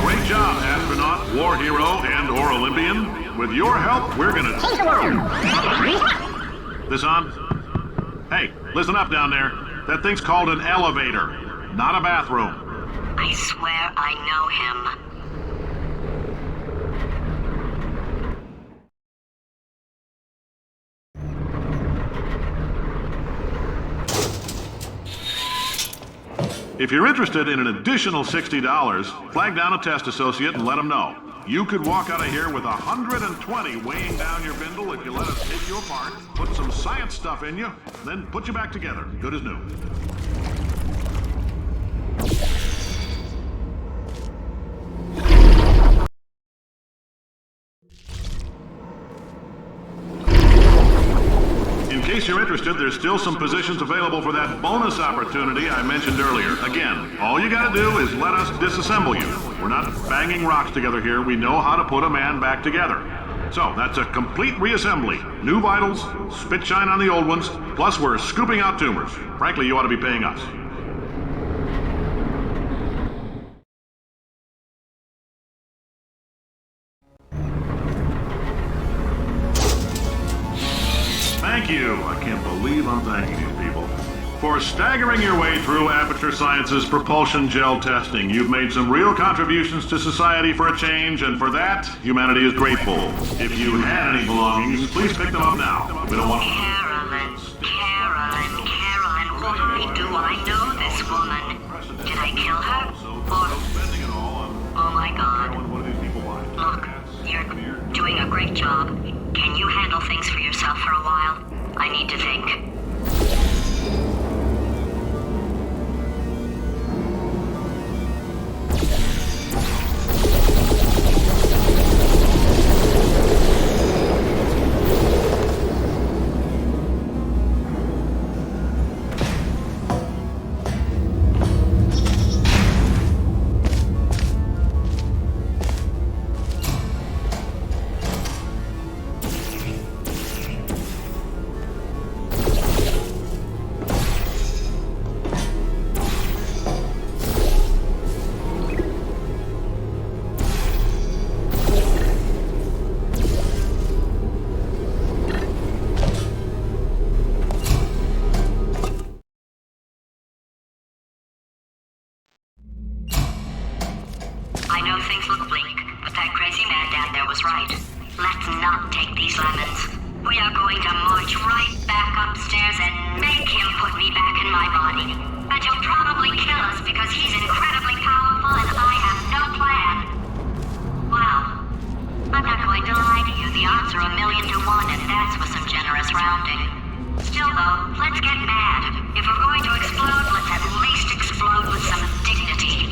Great job, astronaut, war hero, and/or Olympian. With your help, we're gonna take the world. This on? Hey, listen up down there. That thing's called an elevator, not a bathroom. I swear I know him. If you're interested in an additional $60, flag down a test associate and let them know. You could walk out of here with 120 weighing down your bindle if you let us take you apart, put some science stuff in you, then put you back together, good as new. In case you're interested, there's still some positions available for that bonus opportunity I mentioned earlier. Again, all you gotta do is let us disassemble you. We're not banging rocks together here. We know how to put a man back together. So, that's a complete reassembly. New vitals, spit shine on the old ones, plus we're scooping out tumors. Frankly, you ought to be paying us. Thank you. I can't believe I'm thanking these people. For staggering your way through Aperture Science's propulsion gel testing, you've made some real contributions to society for a change, and for that, humanity is grateful. If you had any belongings, please pick them up now. We don't want... Carolyn, why do I know this woman? Did I kill her? Or... Oh my God. Look, you're doing a great job. Can you handle things for yourself for a while? I need to think. I know things look bleak, but that crazy man down there was right. Let's not take these lemons. We are going to march right back upstairs and make him put me back in my body. And he'll probably kill us because he's incredibly powerful and I have no plan. Well, I'm not going to lie to you. The odds are 1,000,000 to 1, and that's with some generous rounding. Still though, let's get mad. If we're going to explode, let's at least explode with some dignity.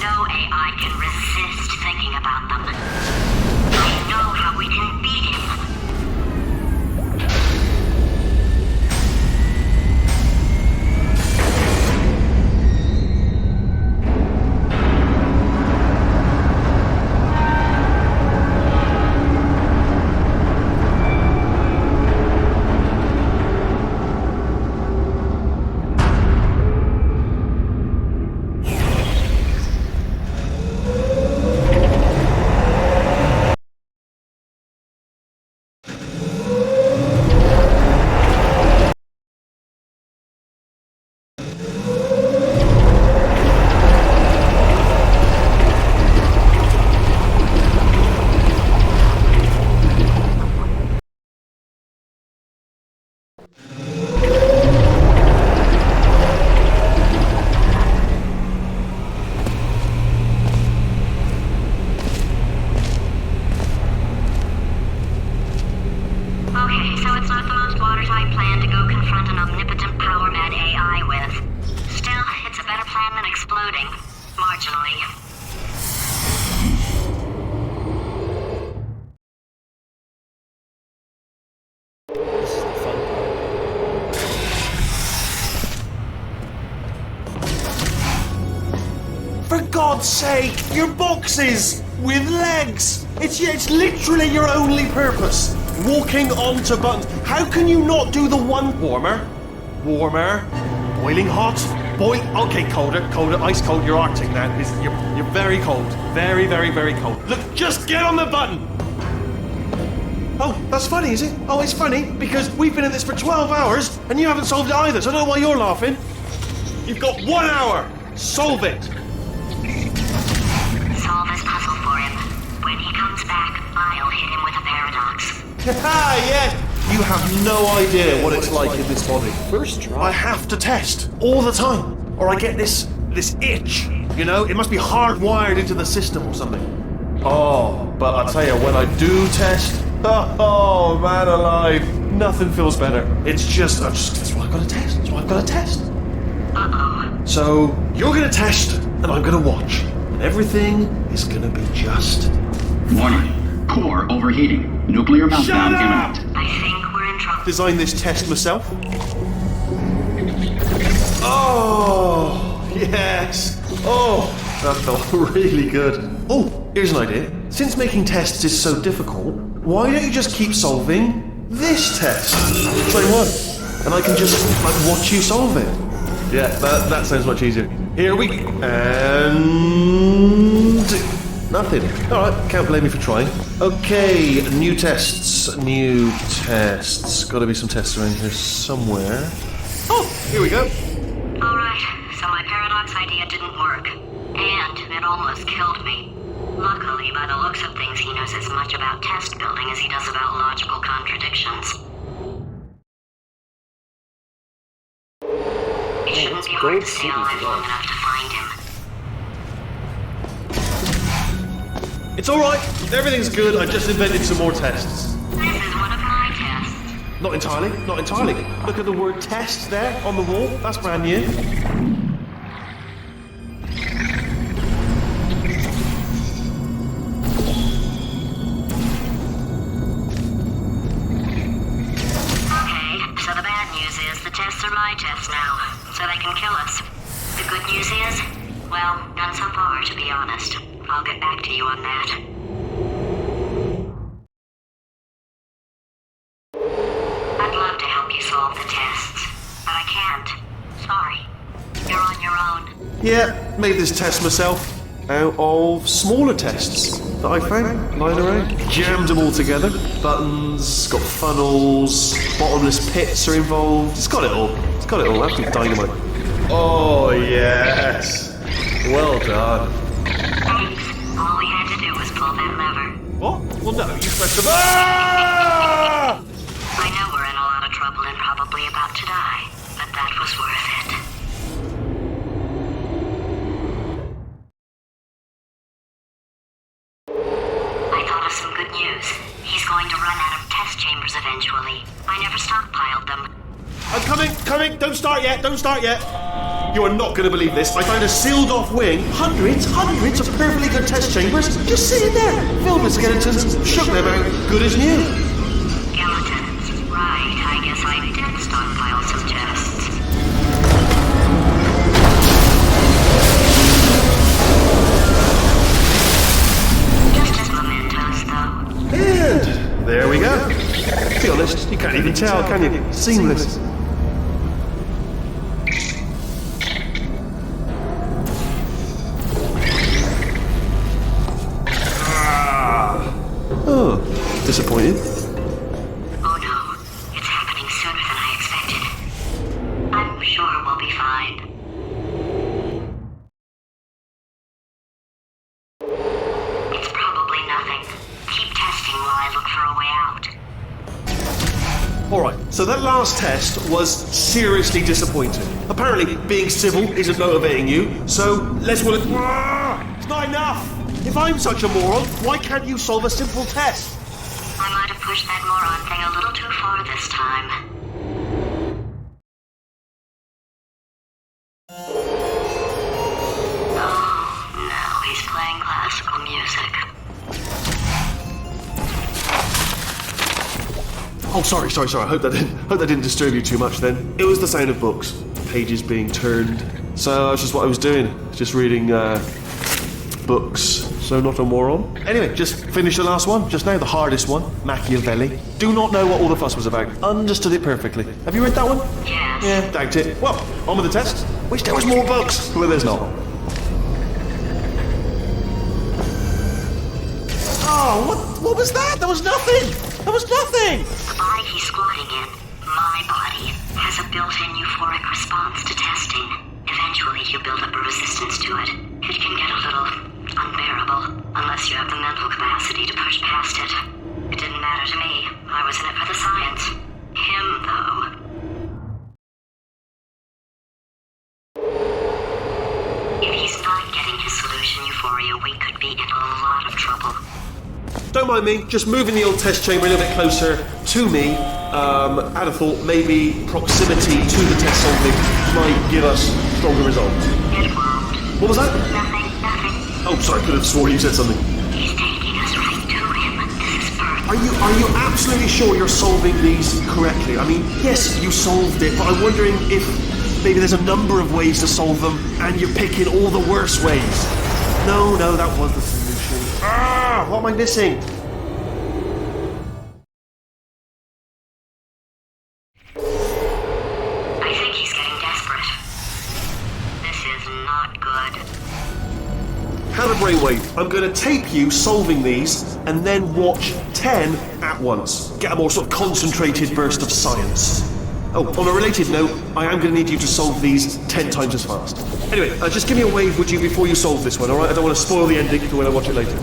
No AI can resist thinking about them. I know how we can beat him. God's sake, your boxes with legs. It's literally your only purpose. Walking onto buttons. How can you not do the one warmer, boiling hot, okay, colder, ice cold. You're Arctic now. You're very cold, very, very, very cold. Look, just get on the button. Oh, that's funny, is it? Oh, it's funny because we've been in this for 12 hours and you haven't solved it either. So I don't know why you're laughing. You've got 1 hour. Solve it. Solve his puzzle for him. When he comes back, I'll hit him with a paradox. Yeah. You have no idea what it's like in this body. First try. I have to test all the time, or I get this itch. You know, it must be hardwired into the system or something. Oh, but I tell you, when I do test, oh man alive, nothing feels better. It's just that's why I've got to test. That's why I've got to test. Uh-oh. So you're gonna test, and I'm gonna watch, and everything is gonna be just. Warning. Core overheating. Nuclear meltdown imminent. I think we're in trouble. Design this test myself. Oh, yes. Oh, that felt really good. Oh, here's an idea. Since making tests is so difficult, why don't you just keep solving this test? Try one. And I can just, watch you solve it. Yeah, that sounds much easier. Here we go. And... nothing. Alright, can't blame me for trying. Okay, new tests. Gotta be some tests around here somewhere. Oh, here we go. Alright, so my paradox idea didn't work. And it almost killed me. Luckily, by the looks of things, he knows as much about test building as he does about logical contradictions. It shouldn't be hard to stay alive long enough to find him. It's alright. Everything's good. I just invented some more tests. This is one of my tests. Not entirely. Look at the word test there on the wall. That's brand new. Okay, so the bad news is the tests are my tests now, so they can kill us. The good news is, well, none so far, to be honest. I'll get back to you on that. I'd love to help you solve the tests, but I can't. Sorry. You're on your own. Yeah, made this test myself out of smaller tests that I found lying around. Jammed them all together. Buttons, got funnels, bottomless pits are involved. It's got it all. Absolute dynamite. Oh, yes. Well done. Thanks. All we had to do was pull that lever. What? Well, no, you pressed the... Ah! I know we're in a lot of trouble and probably about to die, but that was worth it. I thought of some good news. He's going to run out of test chambers eventually. I never stockpiled them. I'm coming! Don't start yet! You are not going to believe this. I found a sealed-off wing. Hundreds of perfectly good test chambers just sitting there, filled with skeletons, shook them out, good as new. Skeletons. Right, I guess I did stockpile some tests. Just as mementos, though. And there we go. To be honest, you can't even tell, can you? Seamless. Oh, disappointed. Oh no, it's happening sooner than I expected. I'm sure we'll be fine. It's probably nothing. Keep testing while I look for a way out. Alright, so that last test was seriously disappointing. Apparently, being civil isn't motivating you, so let's... It's not enough! If I'm such a moron, why can't you solve a simple test? I might have pushed that moron thing a little too far this time. Oh, now he's playing classical music. Oh, sorry. I hope that didn't disturb you too much then. It was the sound of books, pages being turned. So that's just what I was doing. Just reading books, so not a moron. Anyway, just finished the last one, just now, the hardest one, Machiavelli. Do not know what all the fuss was about. Understood it perfectly. Have you read that one? Yes. Yeah, doubt it. Well, on with the test. Wish there was more books. Well, there's not. Oh, what was that? That was nothing! That was nothing! The body he's squatting in, my body, has a built-in euphoric response to testing. Eventually, you build up a resistance to it. It can get a little unbearable, unless you have the mental capacity to push past it. It didn't matter to me. I was in it for the science. Him, though. If he's not getting his solution euphoria, we could be in a lot of trouble. Don't mind me, just moving the old test chamber a little bit closer to me. I'd have thought maybe proximity to the test solving might give us stronger results. It won't. What was that? Nothing. Oh, sorry, I could have sworn you said something. He's taking us right to him. This is perfect. Are you absolutely sure you're solving these correctly? I mean, yes, you solved it, but I'm wondering if maybe there's a number of ways to solve them, and you're picking all the worst ways. No, that was the solution. What am I missing? I think he's getting desperate. This is not good. Have a brainwave. I'm going to tape you solving these, and then watch 10 at once. Get a more sort of concentrated burst of science. Oh, on a related note, I am going to need you to solve these 10 times as fast. Anyway, just give me a wave, would you, before you solve this one, alright? I don't want to spoil the ending for when I watch it later.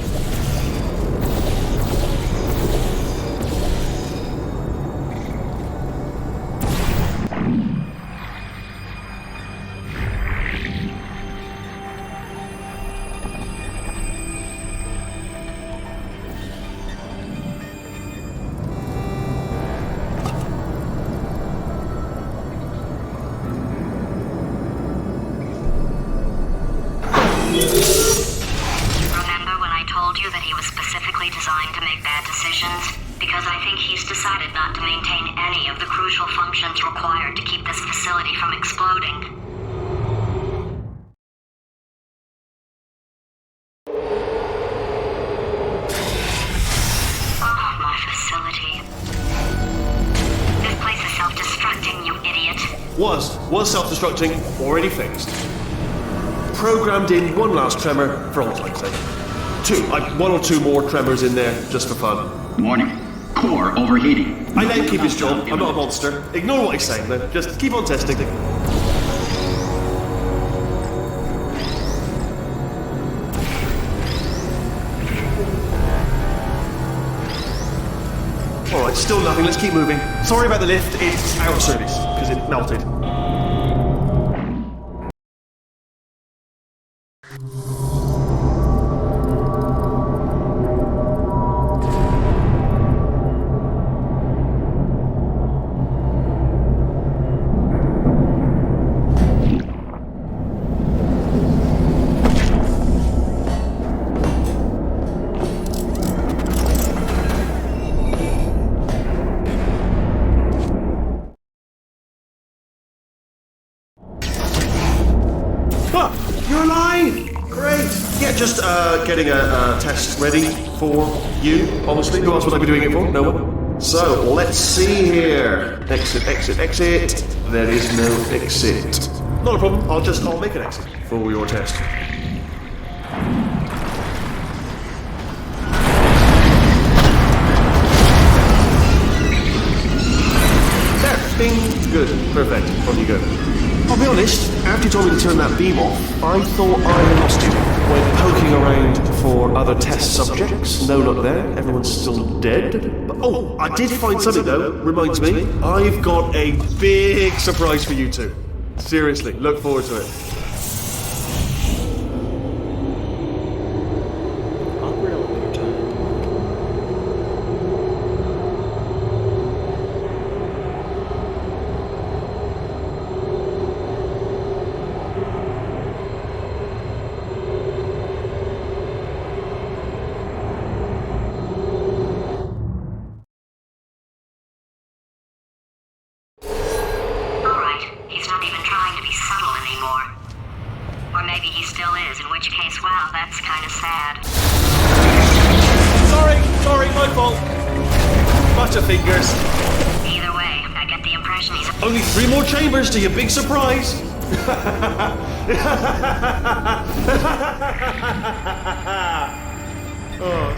Remember when I told you that he was specifically designed to make bad decisions? Because I think he's decided not to maintain any of the crucial functions required to keep this facility from exploding. Oh, my facility. This place is self-destructing, you idiot. Was self-destructing, already fixed. Programmed in one last tremor for all time's sake. One or two more tremors in there, just for fun. Warning. Core overheating. I let him keep his job, I'm not a monster. Ignore what he's saying though, just keep on testing. Alright, still nothing, let's keep moving. Sorry about the lift, it's out of service, because it melted. You're alive! Great! Yeah, just getting a test ready for you, honestly. Who else would I be doing it for? No one? So, let's see here. Exit, exit, exit. There is no exit. Not a problem, I'll make an exit for your test. There, bing, good, perfect, on you go. I'll be honest, after you told me to turn that beam off, I thought I lost you. Went poking around for other test subjects. No luck there, everyone's still dead. But, oh, I did find something though, reminds me. I've got a big surprise for you two. Seriously, look forward to it. Awkward elevator time. Alright, he's not even trying to be subtle anymore. still is, in which case, wow, that's kind of sad. Sorry, my fault. Butterfingers. Either way, I get the impression he's... Only 3 more chambers to your big surprise. Oh,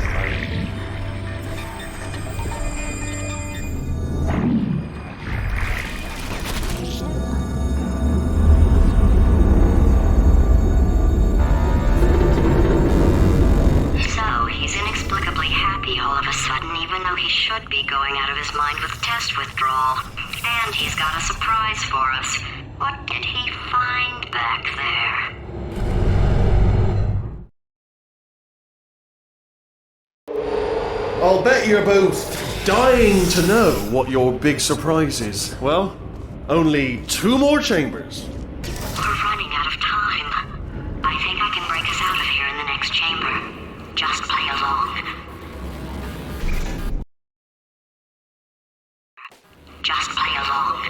So, he's inexplicably happy all of a sudden, even though he should be going out of his mind with test withdrawal. And he's got a surprise for us. What did he find back there? I'll bet you're both dying to know what your big surprise is. Well, only 2 more chambers. We're running out of time. I think I can break us out of here in the next chamber. Just play along. Just play along.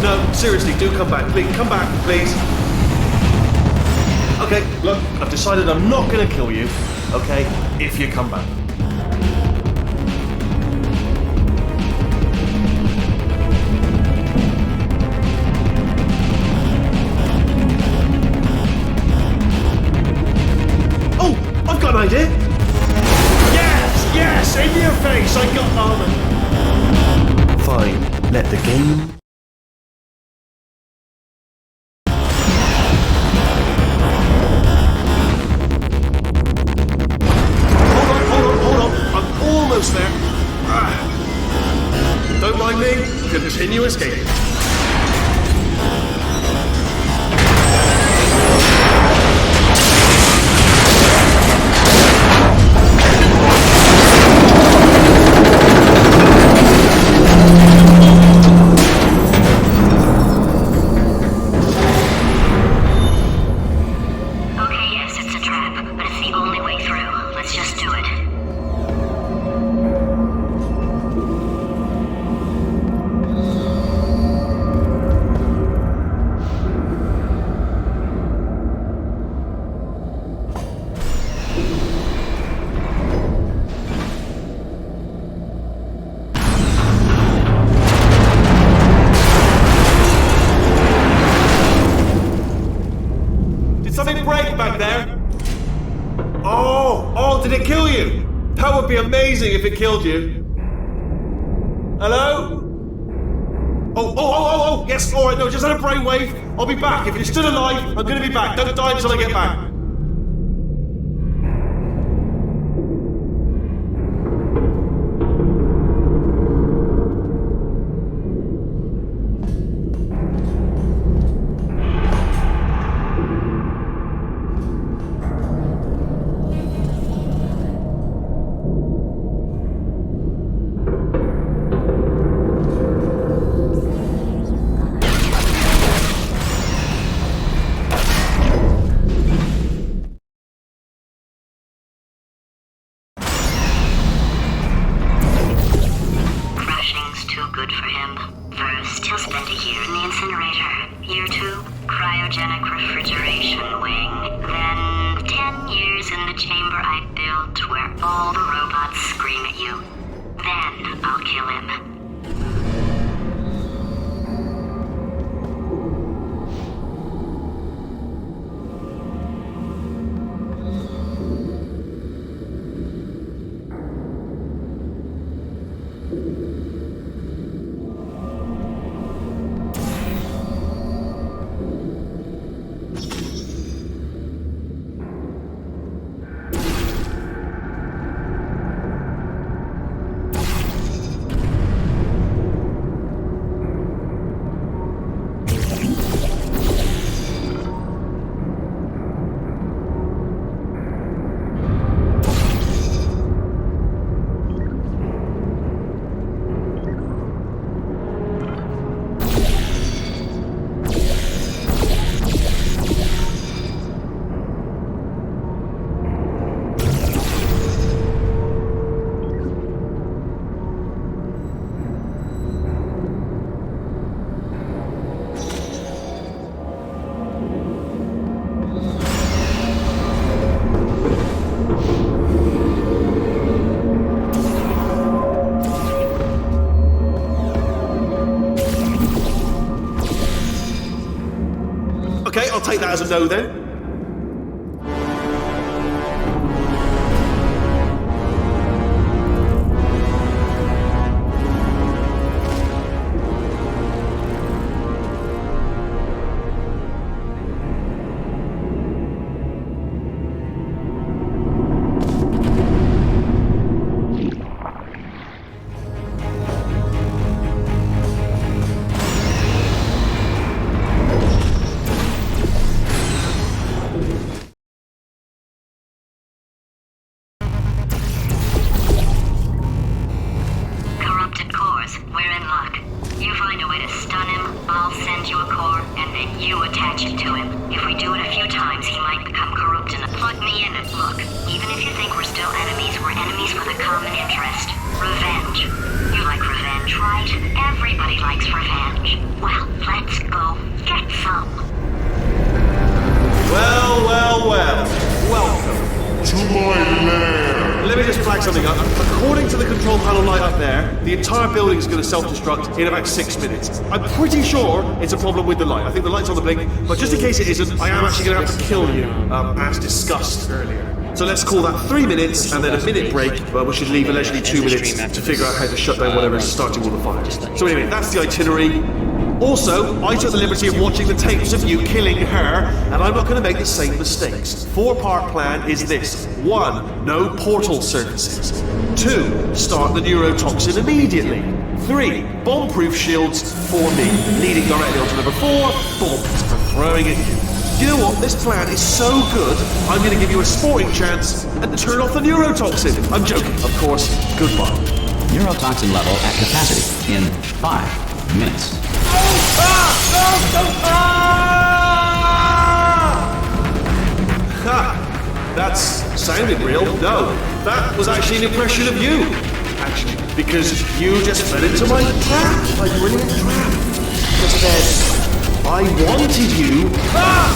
No, seriously, do come back. Please, come back, please. Okay, look, I've decided I'm not gonna kill you, okay, if you come back. Oh, I've got an idea. Yes, in your face, I got armor. Fine, let the game... There. Don't mind me. Continue escaping. Okay, yes, it's a trap, but it's the only way through. Let's just do it. Something break back there? Oh, did it kill you? That would be amazing if it killed you. Hello? Oh, yes, alright, no, just had a brainwave. I'll be back. If you're still alive, I'm gonna be back. Don't die until I get back. Good for him. First, he'll spend a year in the incinerator. Year 2, cryogenic refrigeration wing. Then, 10 years in the chamber I built where all the robots scream at you. Then, I'll kill him. I'll take that as a no then. Corrupted cores, we're in luck. You find a way to stun him, I'll send you a core, and then you attach it to him. If we do it a few times, he might become corrupt and plug me in it. Look, even if you think we're still enemies, we're enemies for the common interest. Revenge. You like revenge, right? Everybody likes revenge. Well, let's go get some. Well, well, well. Welcome. To my lair. Let me just flag something up. According to the control panel light up there, the entire building is going to self-destruct in about 6 minutes. I'm pretty sure it's a problem with the light. I think the light's on the blink, but just in case it isn't, I am actually going to have to kill you, as discussed earlier. So let's call that 3 minutes and then a minute break, but we should leave allegedly 2 minutes to figure out how to shut down whatever is starting all the fires. So anyway, that's the itinerary. Also, I took the liberty of watching the tapes of you killing her, and I'm not going to make the same mistakes. 4-part plan is this. 1. No portal surfaces. 2. Start the neurotoxin immediately. 3. Bomb-proof shields for me, leading directly onto number 4. Bombs for throwing at you. You know what? This plan is so good, I'm going to give you a sporting chance and turn off the neurotoxin. I'm joking, of course. Goodbye. Neurotoxin level at capacity in 5 minutes. Ha! That sounded real. No, that was actually an impression of you. Actually, because you just fell into my trap. My brilliant trap. Just said, I wanted you. Ah!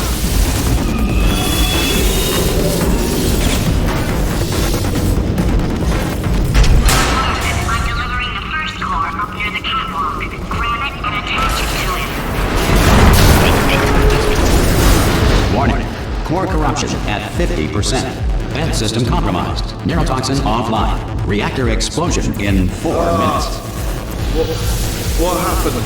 I'm delivering the first core up near the catwalk. Grab it and attach it to him. Warning. Core corruption at 50%. Vent system compromised. Neurotoxin offline. Reactor explosion in 4 minutes. What happened?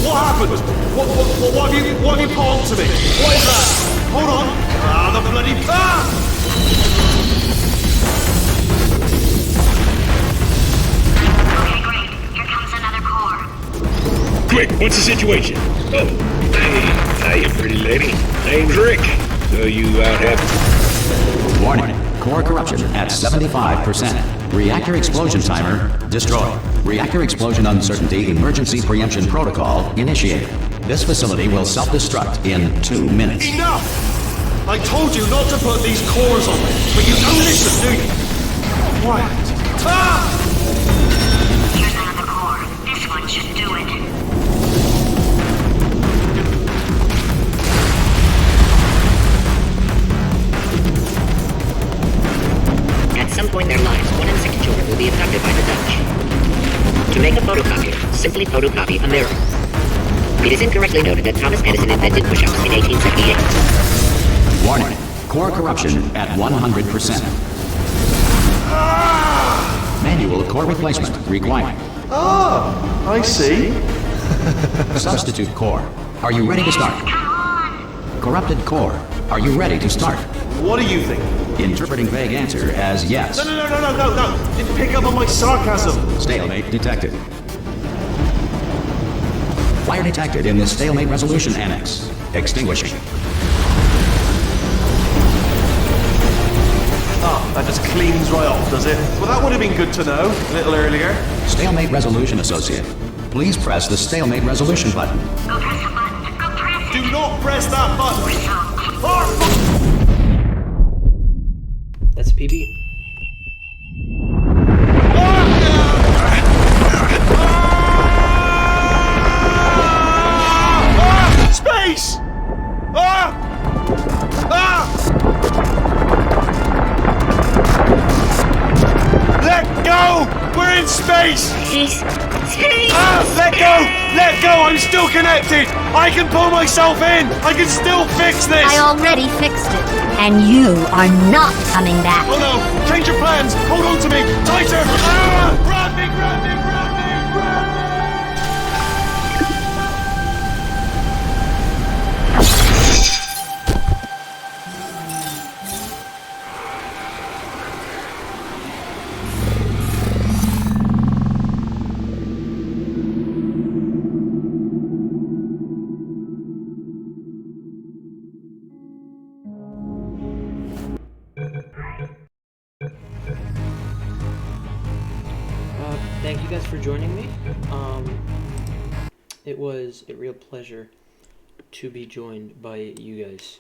What happened? What have you pulled to me? What is that? Hold on. Ah, the bloody... Ah! Okay, great. Here comes another core. Quick, what's the situation? Oh, hey, hiya, pretty lady. Name's Rick. So you out have... Warning. Core corruption at 75%. Reactor explosion timer destroyed. Reactor explosion uncertainty emergency preemption protocol initiated. This facility will self-destruct in 2 minutes. Enough! I told you not to put these cores on me, but you don't listen, do you? Quiet. Ah! Here's another core. This one should do it. At some point in their lives, one insect children will be abducted by the Dutch. To make a photocopier, simply photocopy a mirror. It is incorrectly noted that Thomas Edison invented push-ups in 1878. Warning. Core corruption at 100%. Manual core replacement required. Ah, I see. Substitute core. Are you ready to start? Corrupted core. Are you ready to start? What do you think? Interpreting vague answer as yes. No. Didn't pick up on my sarcasm. Stalemate detected. Fire detected in the stalemate resolution annex. Extinguishing. Ah, that just cleans right off, does it? Well, that would have been good to know a little earlier. Stalemate resolution associate. Please press the stalemate resolution button. Go press the button. Go press it. Do not press that button. That's PB. Space! Let go! We're in space! Space! Let go! Let go! I'm I'm still connected! I can pull myself in! I can still fix this! I already fixed it, and you are not coming back. Oh no! Change your plans! Hold on to me! Tighter! Ah! Grab me, grab me, grab me, grab me! Thank you guys for joining me. It was a real pleasure to be joined by you guys.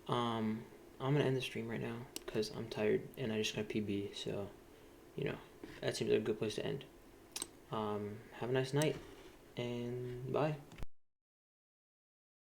I'm gonna end the stream right now because I'm tired and I just got PB, so you know that seems like a good place to end. Have a nice night and bye.